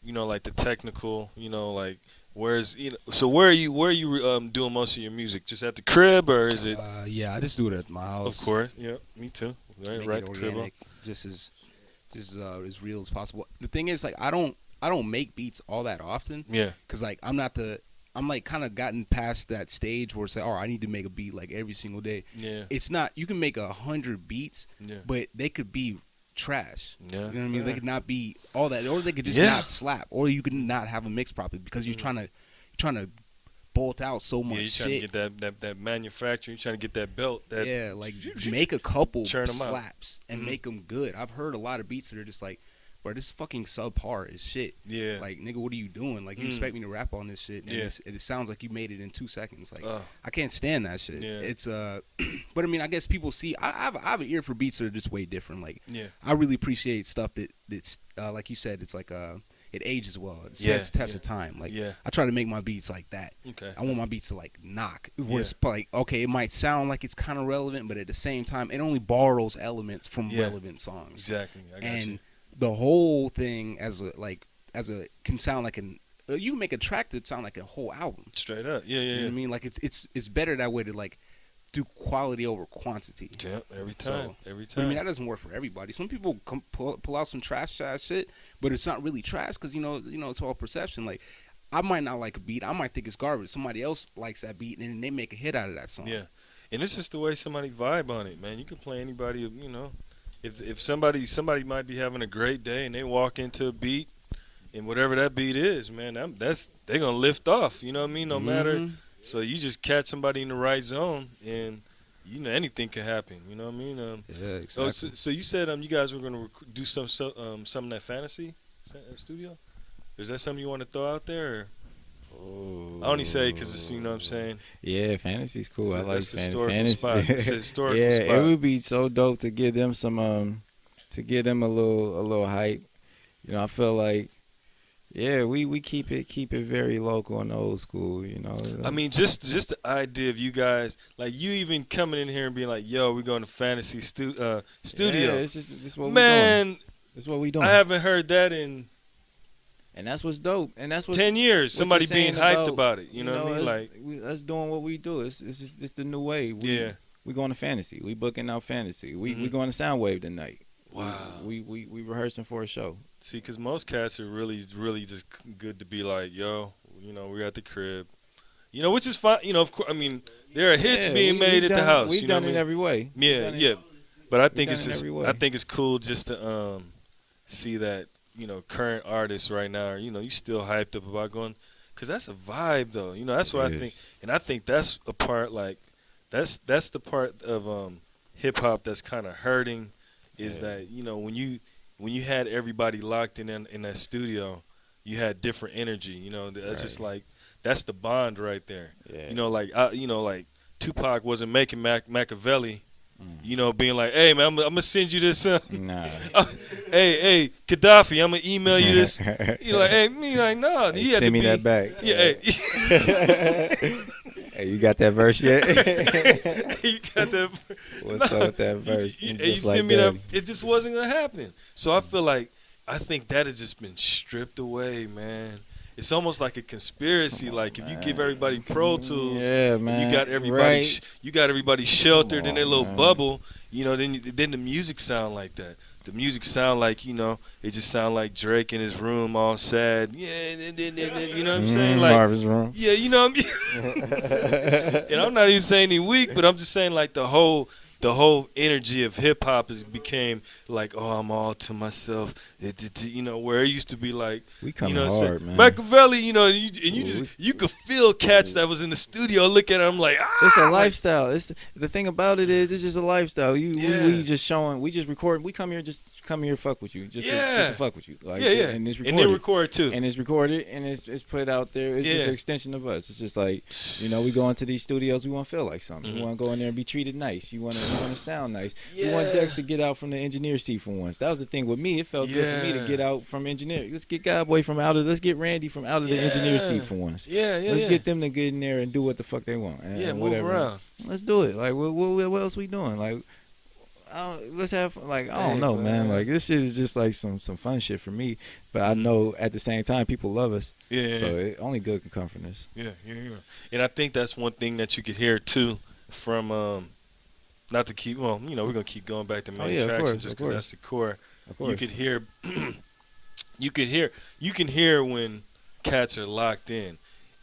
you know, like the technical, you know, like where's, you know, so where are you doing most of your music? Just at the crib, or is it? Yeah, I just do it at my house. Of course, yeah, me too. Make Right, it the crib. organic, just as real as possible. The thing is, like, I don't make beats all that often. Yeah. Cause like I'm like kind of gotten past that stage where it's like, oh, I need to make a beat like every single day. Yeah. It's not. You can make 100 beats, Yeah. but they could be trash. Yeah. You know what I mean? They could not be all that, or they could just not slap, or you could not have a mix properly because you're trying to bolt out so much You're trying shit. to get that manufacturing. You're trying to get that belt. That Like make a couple Churn 'em out. slaps and make them good. I've heard a lot of beats that are just like, bro, this fucking subpar is shit. Yeah. Like, nigga, what are you doing? Like, you expect me to rap on this shit? And Yeah. it sounds like you made it in 2 seconds. Like, I can't stand that shit. Yeah. It's but I mean, I guess people see. I have an ear for beats that are just way different. Like, Yeah. I really appreciate stuff that's like you said. It's like it ages well. It stands the test of time. Like, I try to make my beats like that. Okay. I want my beats to like knock. Where it's like, okay, it might sound like it's kind of relevant, but at the same time, it only borrows elements from relevant songs. Exactly. I got And you. the whole thing can sound like you can make a track that sound like a whole album. Straight up. Yeah. You know what I mean? Like it's better that way to like do quality over quantity. Yeah, every time. So, Every but I time. mean, that doesn't work for everybody. Some people pull out some trash shit, but it's not really trash because you know it's all perception. Like, I might not like a beat, I might think it's garbage. Somebody else likes that beat, and then they make a hit out of that song. Yeah, and it's just the way somebody vibe on it, man. You can play anybody, you know. If somebody might be having a great day and they walk into a beat, and whatever that beat is, man, they're gonna lift off. You know what I mean? No matter. So you just catch somebody in the right zone, and you know, anything can happen. You know what I mean? Yeah, exactly. So you said you guys were gonna do something at Fantasy Studio. Is that something you want to throw out there? Or? I only say because it's, you know what I'm saying. Yeah, Fantasy's cool. I like Fantasy. Spot. It's a historical yeah, spot. it would be so dope to give them some to give them a little hype. You know, I feel like we keep it very local and old school. You know, I mean, just the idea of you guys, like you even coming in here and being like, "Yo, we're going to Fantasy Studio." Yeah, it's what we Man, doing. It's what we doing. I haven't heard that in. And that's what's dope. And that's what 10 years. Somebody being hyped about it. You know what I mean? Like us doing what we do. It's the new way. We going to Fantasy. We booking out Fantasy. We going to Soundwave tonight. Wow. We rehearsing for a show. See, because most cats are really just good to be like, yo, you know, we're at the crib. You know, which is fine. You know, of course. I mean, there are hits being made at the house. We've done it every way. Yeah. But I think it's cool just to see that. You know, current artists right now, you know, you still hyped up about going, because that's a vibe, though. You know, that's what I think. And I think that's a part, like, that's the part of hip-hop that's kind of hurting is that, you know, when you had everybody locked in that studio, you had different energy. You know, that's just like, that's the bond right there. Yeah. You know, like Tupac wasn't making Machiavelli. You know, being like, hey, man, I'm going to send you this. Nah. Hey, Gaddafi, I'm going to email you this. You're like, hey, me, like, no. Hey, send me that back. Yeah, hey. Hey, you got that verse yet? You got that. What's up with that verse? You send me that. It just wasn't going to happen. So I think that has just been stripped away, man. It's almost like a conspiracy. Like if you give everybody Pro Tools, man, you got everybody sheltered in their little bubble. You know, then the music sound like that. The music sound like, you know, it just sound like Drake in his room all sad. Yeah, you know what I'm saying? Like Marvin's room. Yeah, you know what I mean. And I'm not even saying he weak, but I'm just saying like the whole energy of hip hop became like, oh, I'm all to myself. You know, where it used to be like, we coming hard, man. Machiavelli, you know, you could feel cats that was in the studio looking at him like, it's a lifestyle. It's the thing about it is, it's just a lifestyle. We just showing, we just recording. We come here, fuck with you, just to fuck with you. Like, and it's recorded. And then record too. And it's recorded and it's put out there. It's just an extension of us. It's just like, you know, we go into these studios, we want to feel like something. We want to go in there and be treated nice. You want to sound nice. You want Dex to get out from the engineer seat for once. That was the thing with me. It felt good for me to get out from engineer. Let's get let's get Randy from out of the engineer seat for once. Let's get them to get in there and do what the fuck they want. And move around. Let's do it. Like, what else we doing? Like, let's have, like, I don't know, man. Like, this shit is just like some fun shit for me. But I know at the same time people love us. Yeah. So only good can come from this. Yeah. And I think that's one thing that you could hear too from not to keep, well, you know, we're gonna keep going back to main traction just because that's the core. Of course. You could hear, you can hear when cats are locked in.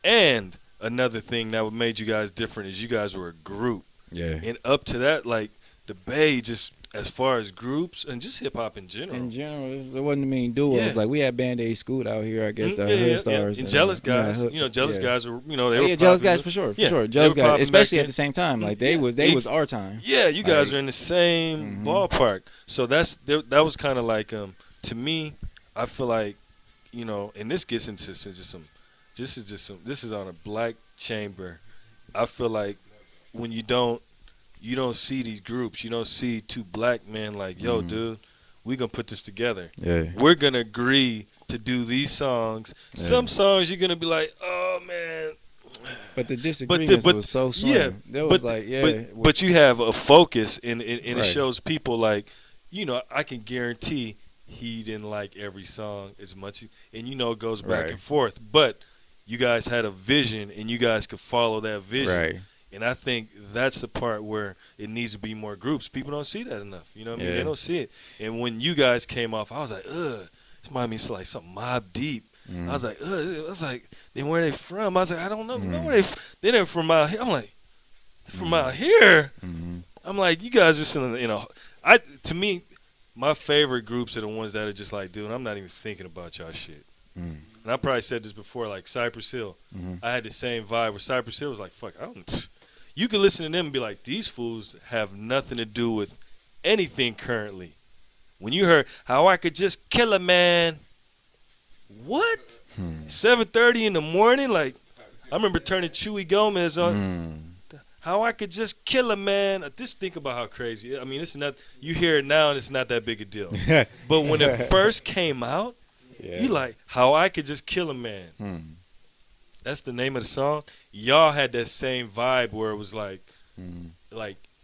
And another thing that made you guys different is you guys were a group. Yeah. And up to that, like the Bay, just as far as groups and just hip hop in general. In general, it wasn't a mean duo. It was like we had Band-Aid Scoot out here, I guess. Hood Stars. And Jealous Guys. You know, Jealous Guys were, you know, they were Jealous Guys for sure. Jealous Guys, especially at the same time. Like they was our time. Yeah, you guys are in the same ballpark. So that was kind of like to me, I feel like, you know, and this gets into this is on a black chamber. I feel like when you don't see these groups. You don't see two black men like, yo, dude, we're going to put this together. Yeah. We're going to agree to do these songs. Yeah. Some songs you're going to be like, oh, man. But the disagreements was so slim. Yeah, but you have a focus, and it shows people like, you know, I can guarantee he didn't like every song as much. And, you know, it goes back and forth. But you guys had a vision, and you guys could follow that vision. Right. And I think that's the part where it needs to be more groups. People don't see that enough. You know what I mean? They don't see it. And when you guys came off, I was like, ugh. This reminds me of like something Mobb Deep. I was like, ugh. I was like, then where are they from? I was like, I don't know. No, where they're from out here. I'm like, from out here? I'm like, you guys are sitting, you know. To me, my favorite groups are the ones that are just like, dude, I'm not even thinking about y'all shit. And I probably said this before, like Cypress Hill. I had the same vibe where Cypress Hill was like, fuck, I don't. you could listen to them and be like, these fools have nothing to do with anything currently. When you heard how I could just kill a man, what? 7:30 in the morning, like I remember turning Chewy Gomez on. How I could just kill a man. Just think about how crazy. I mean, it's not. You hear it now, and it's not that big a deal. But when it first came out, you like how I could just kill a man. That's the name of the song. Y'all had that same vibe where it was like,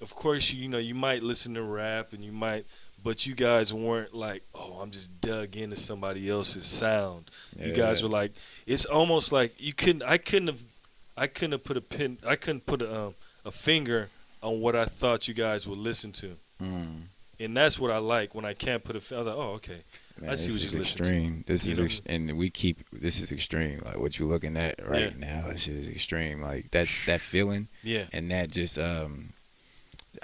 of course you know you might listen to rap and you might, but you guys weren't like, oh, I'm just dug into somebody else's sound. You guys were like, it's almost like you couldn't. I couldn't have put a pin. I couldn't put a finger on what I thought you guys would listen to. And that's what I like when I can't put a finger. I was like, oh, okay. Man, I see what you're listening to. This is and this is extreme. Like what you're looking at right now, this shit is extreme. Like that feeling. Yeah. And that just I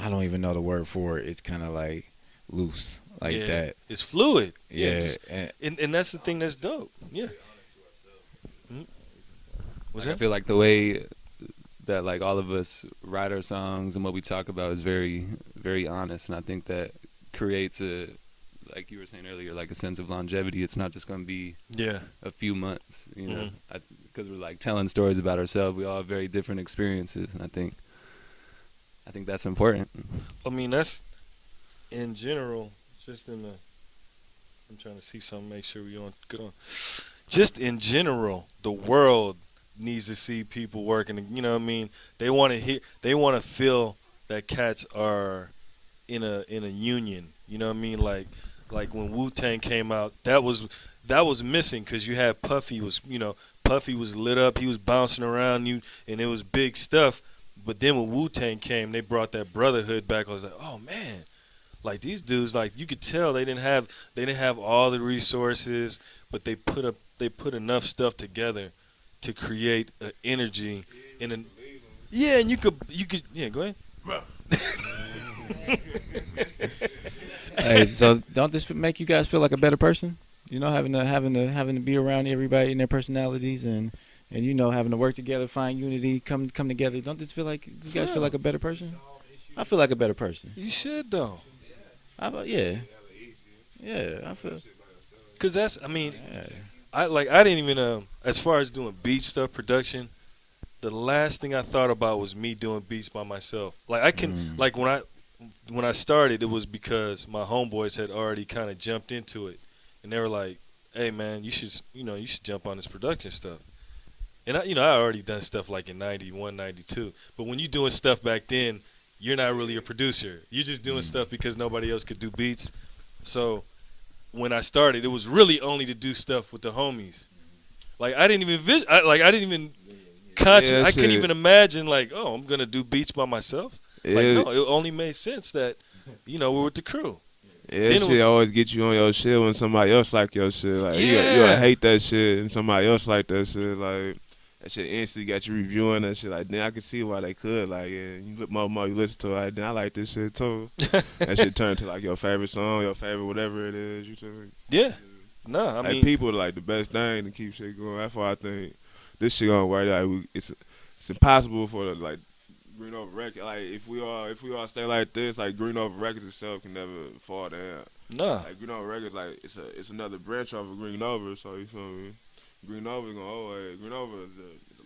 don't even know the word for it. It's kind of like loose, like that. It's fluid. Yeah. And that's the thing that's dope. Yeah. I feel like the way that like all of us write our songs and what we talk about is very, very honest, and I think that creates a, like you were saying earlier, like a sense of longevity. It's not just going to be a few months, you know, because we're like telling stories about ourselves. We all have very different experiences, and I think that's important. I mean, that's in general. Just in the, I'm trying to see something. Make sure we on good on. Just in general, the world needs to see people working. You know what I mean? They want to hear. They want to feel that cats are in a union. You know what I mean? Like when Wu-Tang came out, that was missing because you had Puffy was lit up. He was bouncing around you, and it was big stuff. But then when Wu-Tang came, they brought that brotherhood back. I was like, oh man, like these dudes, like you could tell they didn't have all the resources, but they put enough stuff together to create an energy and and you could go ahead. Hey, so don't this make you guys feel like a better person? You know, having to be around everybody and their personalities and you know having to work together, find unity, come together. Don't this feel like you guys feel like a better person? I feel like a better person. You should though. Yeah, I feel. Cause that's I didn't even as far as doing beat stuff production. The last thing I thought about was me doing beats by myself. Like I can like when I started, it was because my homeboys had already kind of jumped into it, and they were like, "Hey man, you should jump on this production stuff." And I already done stuff like in 91, 92. But when you're doing stuff back then, you're not really a producer. You're just doing stuff because nobody else could do beats. So when I started, it was really only to do stuff with the homies. Like I didn't even I couldn't even imagine like, oh, I'm gonna do beats by myself. Like no, it only made sense that we're with the crew. Yeah, that shit always get you on your shit when somebody else like your shit. Like you gonna hate that shit and somebody else like that shit. Like that shit instantly got you reviewing that shit. Like then I can see why they could. Like you look more you listen to it. Like then I like this shit too. That shit turned to like your favorite song, your favorite whatever it is. You think? Yeah. No, I mean people are like the best thing to keep shit going. That's why I think this shit gonna work. Like it's impossible for like Green Over Records. Like if we all stay like this, like Green Over Records itself can never fall down. No. Like Green Over Records, like it's another branch off of Green Over. So you feel me? Green Over is gonna always Green Over is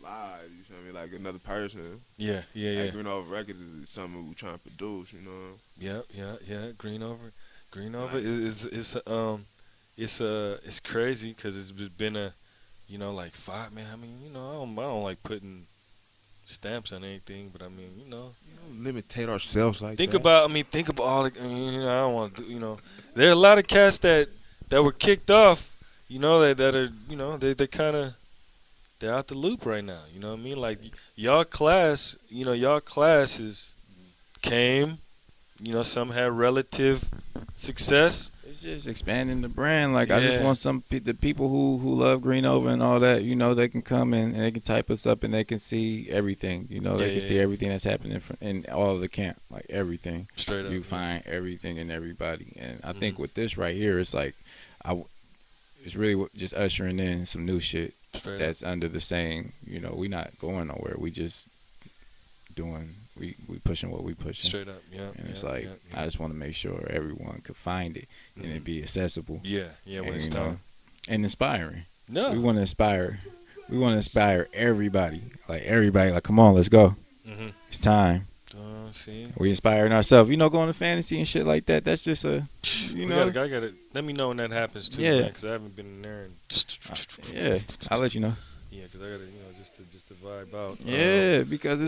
alive. You feel me? Like another person. Yeah. Like Green Over Records is something we trying to produce. You know? Yeah. Green Over it's crazy because it's been a like 5 man. I mean I don't like putting stamps on anything, but I mean we don't limitate ourselves like think that. Think about all the, I don't want to do, there are a lot of cats that were kicked off, that are they kind of they're out the loop right now. You know what I mean? Like y'all classes came, some had relative success. It's just expanding the brand. Like I just want the people who love Green Over and all that, they can come and they can type us up and they can see everything. They can see everything that's happening in all of the camp, like everything. Straight up. You find everything and everybody. And I think with this right here, it's like it's really just ushering in some new shit that's under the same. We not going nowhere. We just doing we pushing what we pushing. Straight up, yeah. And it's like I just want to make sure everyone could find it and it be accessible. Yeah, when it's you time. And inspiring. No. We want to inspire. We want to inspire everybody. Like everybody. Like, come on, let's go. Mm-hmm. It's time. See. We inspiring ourselves. Going to fantasy and shit like that. That's just a, I gotta let me know when that happens too, yeah. because I haven't been in there. Yeah, I'll let you know. Yeah, because I gotta, just to vibe out. Yeah, because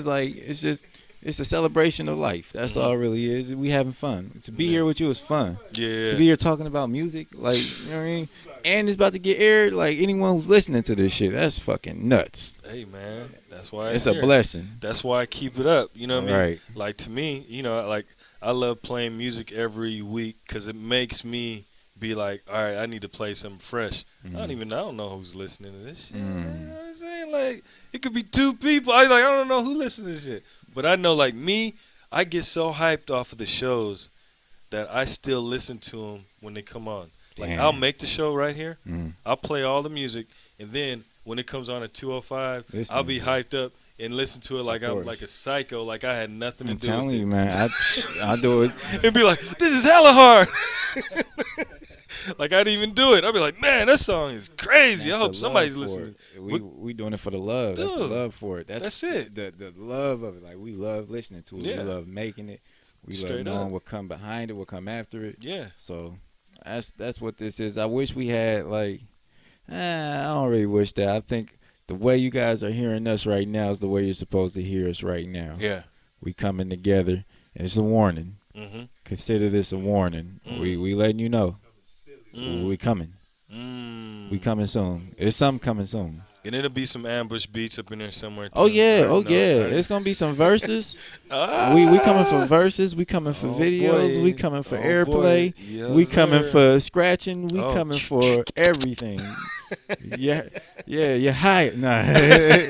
it's a celebration of life. That's all it really is. We having fun. To be here with you is fun. Yeah. To be here talking about music, like, you know what I mean? And it's about to get aired. Like, anyone who's listening to this shit, that's fucking nuts. Hey, man. That's why it's a blessing. That's why I keep it up. You know what I mean? Right. Like, to me, like, I love playing music every week because it makes me be like, all right, I need to play something fresh. I don't know who's listening to this shit. You know what I'm saying? Like, it could be 2 people. I don't know who listens to this shit. But I know, like me, I get so hyped off of the shows that I still listen to them when they come on. Like, I'll make the show right here. I'll play all the music. And then when it comes on at 2:05, I'll be hyped up and listen to it like I'm like a psycho, like I had nothing to do with it. I'm telling you, man. I do it. And be like, this is hella hard. Like, I didn't even do it. I'd be like, man, that song is crazy. I hope somebody's listening. We doing it for the love. Dude, that's the love for it. That's it. The love of it. Like, we love listening to it. Yeah. We love making it. We love knowing what come behind it, what come after it. Yeah. So that's what this is. I wish we had, like, I don't really wish that. I think the way you guys are hearing us right now is the way you're supposed to hear us right now. Yeah. We coming together. And it's a warning. Mm-hmm. Consider this a warning. We letting you know. We coming. We coming soon. There's something coming soon. And it'll be some ambush beats up in there somewhere too. Oh yeah, It's gonna be some verses. We coming for verses. We coming for videos. Boy. We coming for airplay. Yes, we coming sir. for scratching. We coming for everything. You're hired.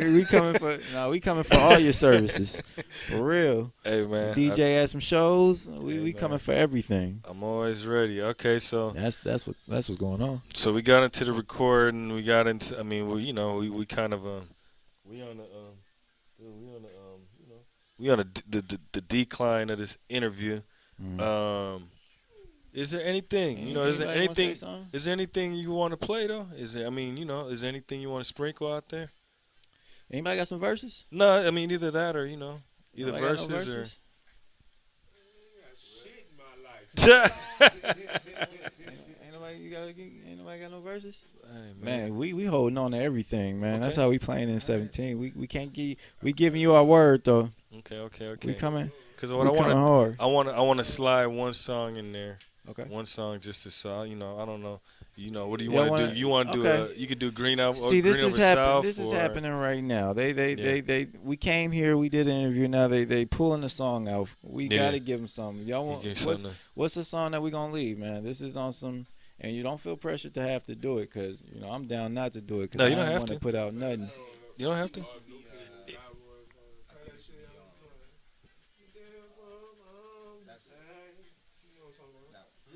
We coming for all your services. For real. Hey man. DJ had some shows. We coming for everything. I'm always ready. Okay, so that's what's going on. So we got into the recording. We got into. I mean, we kind of we on the decline of this interview. Is there anything, is there anything you want to play though? Is there anything you want to sprinkle out there? Anybody got some verses? No, I mean either that or either verses or. Ain't nobody got no verses? Hey, man, we holding on to everything, man. Okay. That's how we playing in 17. We can't we giving you our word though. Okay. We coming. Because what I want to slide one song in there. Okay. One song just to I don't know. What do you want to do? You want to do you could do Green Over South. See, this is happening. This is happening right now. They we came here. We did an interview. Now they pulling the song out. We gotta give them something. Y'all want what's the song that we gonna leave, man? This is on some. And you don't feel pressured to have to do it because, I'm down not to do it because I don't want to put out nothing. You don't have to?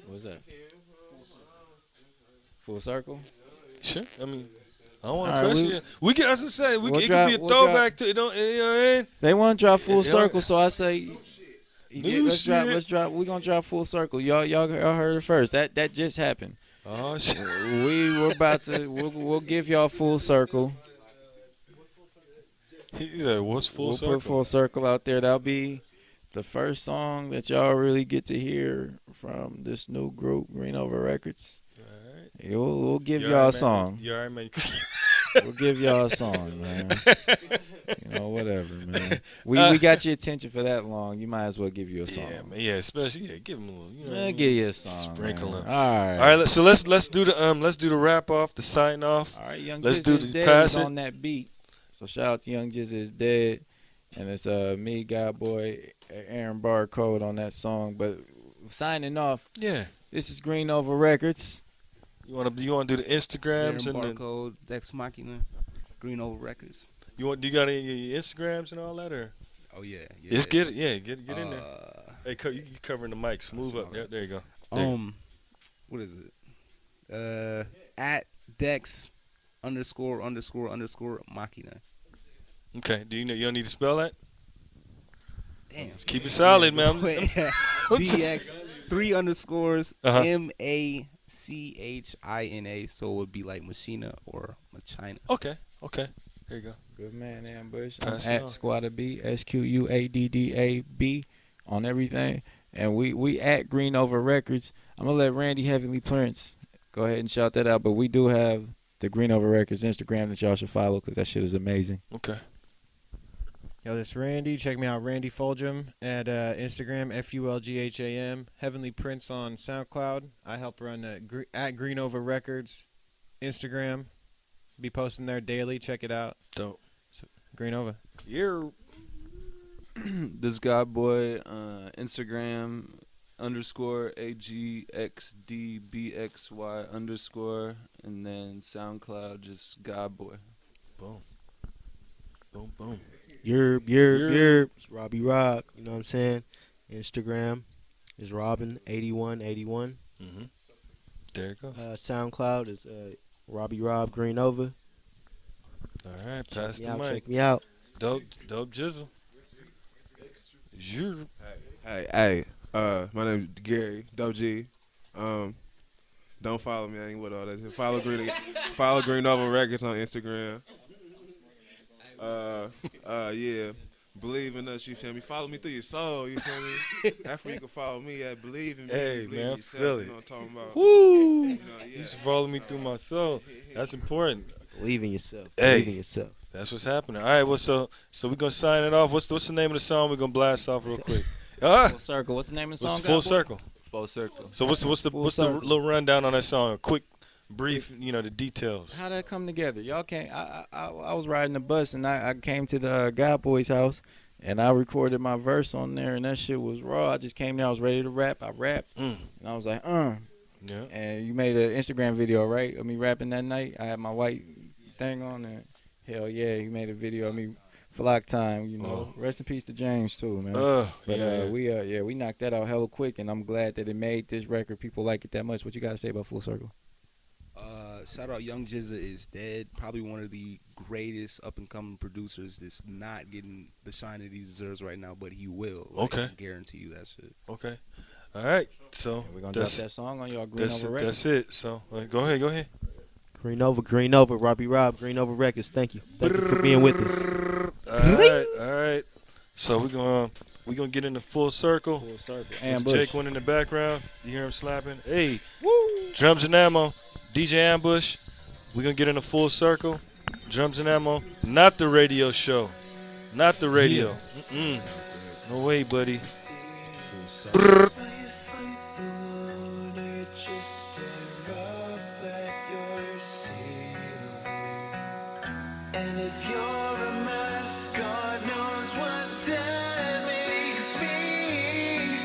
What's that? Full Circle? Sure. I mean, I don't want to pressure you. We can, as I say, it could be a throwback to it. Don't, They want to drop Full Circle, so I say... let's drop. We're gonna drop Full Circle. Y'all heard it first. That just happened. Oh shit. We're about to. We'll give y'all Full Circle. He said, "What's Full Circle?" We'll put Full Circle out there. That'll be the first song that y'all really get to hear from this new group, Green Over Records. All right. We'll give y'all a song. You alright, man? We'll give y'all a song, man. Whatever, man. We got your attention for that long. You might as well give you a song. Yeah, man. Yeah, especially give him a little. Give you a song. Sprinkle him. All right. So let's do the wrap off, the sign off. All right, Young let's Jizz do is the dead. pass He's on that beat. So shout out to Young Jizz is dead, and it's me, God Boy, Aaron Barcode on that song. But signing off. Yeah. This is Green Over Records. You want to do the Instagrams Aaron and Barcode, Dex Machina, Green Over Records. Do you got any Instagrams and all that or? Oh yeah. Let's get it. Yeah, get in there. Hey, you covering the mics. Move up. Yep, there you go. What is it? At Dex ___ Machina. Okay. Do you don't need to spell that? Damn. Keep it solid, man. DX 3 underscores Uh-huh. MACHINA. So it would be like Machina or Machina. Okay. There you go. Good man, Ambush. I'm Pass it at on. Squadda B, SQUADDAB on everything. And we at Green Over Records. I'm going to let Randy Heavenly Prince go ahead and shout that out. But we do have the Green Over Records Instagram that y'all should follow because that shit is amazing. Okay. Yo, this is Randy. Check me out, Randy Fulgham at Instagram, FULGHAM. Heavenly Prince on SoundCloud. I help run at Green Over Records Instagram. Be posting there daily. Check it out. Dope. Green Over. You're This guy boy, Instagram _AGXDBXY_ and then SoundCloud just God boy. boom. Boom. It's Robbie Rob. You know what I'm saying? Instagram is Robin8181. Mm-hmm. There you go. SoundCloud is Robbie Rob Green Over. All right, pass the Check mic. me out. Dope Jizzle. You're Hey, my name's Gary, Dope G. Don't follow me, I ain't with all that. Follow Green Over Records on Instagram. Yeah. Believe in us, you feel me? Follow me through your soul, you feel me? That's where you can follow me at Believe in Me. Hey, Believe man, in I yourself, feel you it. know what I'm talking about? woo. You know, yeah. He's following me through my soul. That's important. Believe in yourself. Hey. Believe in yourself. That's what's happening. All right, well, so we're gonna sign it off. What's the name of the song? We're gonna blast off real quick. Full Circle. What's the name of the What's song? Full God boy? Circle? Full circle. So what's the Full Circle. little rundown on that song? A quick, brief, the details. How'd that come together? Y'all came. I was riding the bus and I came to the God Boy's house and I recorded my verse on there and that shit was raw. I just came there. I was ready to rap. I rapped and I was like, Yeah. And you made an Instagram video, right? Of me rapping that night. I had my white thing on and hell yeah, you made a video of me. Flock time, Rest in peace to James too, man. We knocked that out hella quick, and I'm glad that it made this record. People like it that much. What you gotta say about Full Circle? Shout out Young Jizza is dead. Probably one of the greatest up and coming producers that's not getting the shine that he deserves right now, but he will. Okay. I guarantee you that shit. Okay. All right. So We're gonna drop that song on y'all Green Over Records. That's it. So go ahead. Green Over, Robbie Rob, Green Over Records. Thank you for being with us. All right. So we're gonna get into Full Circle. Full Circle. There's Ambush. Jake went in the background. You hear him slapping? Hey, Drums and Ammo, DJ Ambush. We're gonna get into Full Circle. Drums and Ammo, not the radio show, not the radio. No way, buddy. And if you're a mess, God knows what that makes me.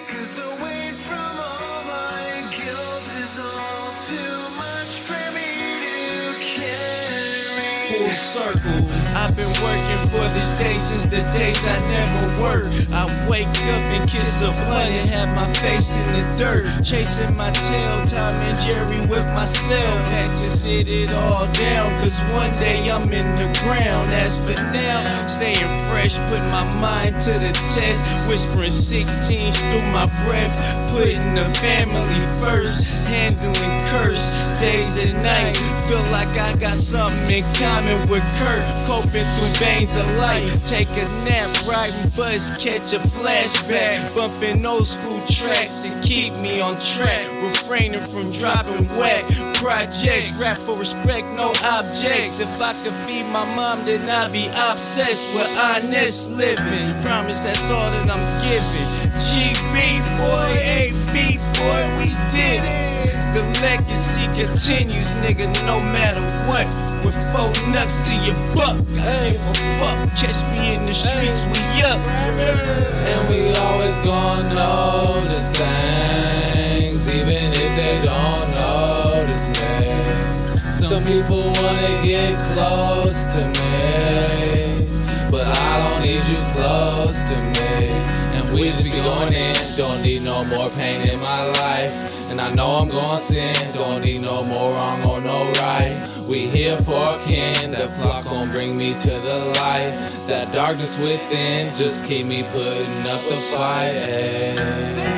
'Cause the weight from all my guilt is all too much for me to carry. Full circle. I've been working for this day since the days I never worked. I wake up and kiss the blunt and have my face in the dirt. Chasing my tail, Tom and Jerry with myself. Had to sit it all down, cause one day I'm in the ground. As for now, staying fresh, put my mind to the test. Whispering 16s through my breath, putting the family first. Handling curse, days and nights. Feel like I got something in common with Kurt. Coping through veins of light. Take a nap, riding bus, catch a flashback. Bumping old school tracks to keep me on track. Refraining from dropping whack projects. Rap for respect, no objects. If I could feed my mom, then I'd be obsessed with honest living. Promise that's all that I'm giving. GB boy, AB boy, we did it. The legacy continues, nigga, no matter what. With 4 nuts to your buck, I give a fuck. Catch me in the streets, we up. And we always gonna notice things, even if they don't notice me. Some people wanna get close to me, but I don't need you close to me. And we just be going in, don't need no more pain in my life. And I know I'm gonna sin, don't need no more wrong or no right. We here here for kin. That flock gon' bring me to the light. That darkness within just keep me putting up the fight. Ay.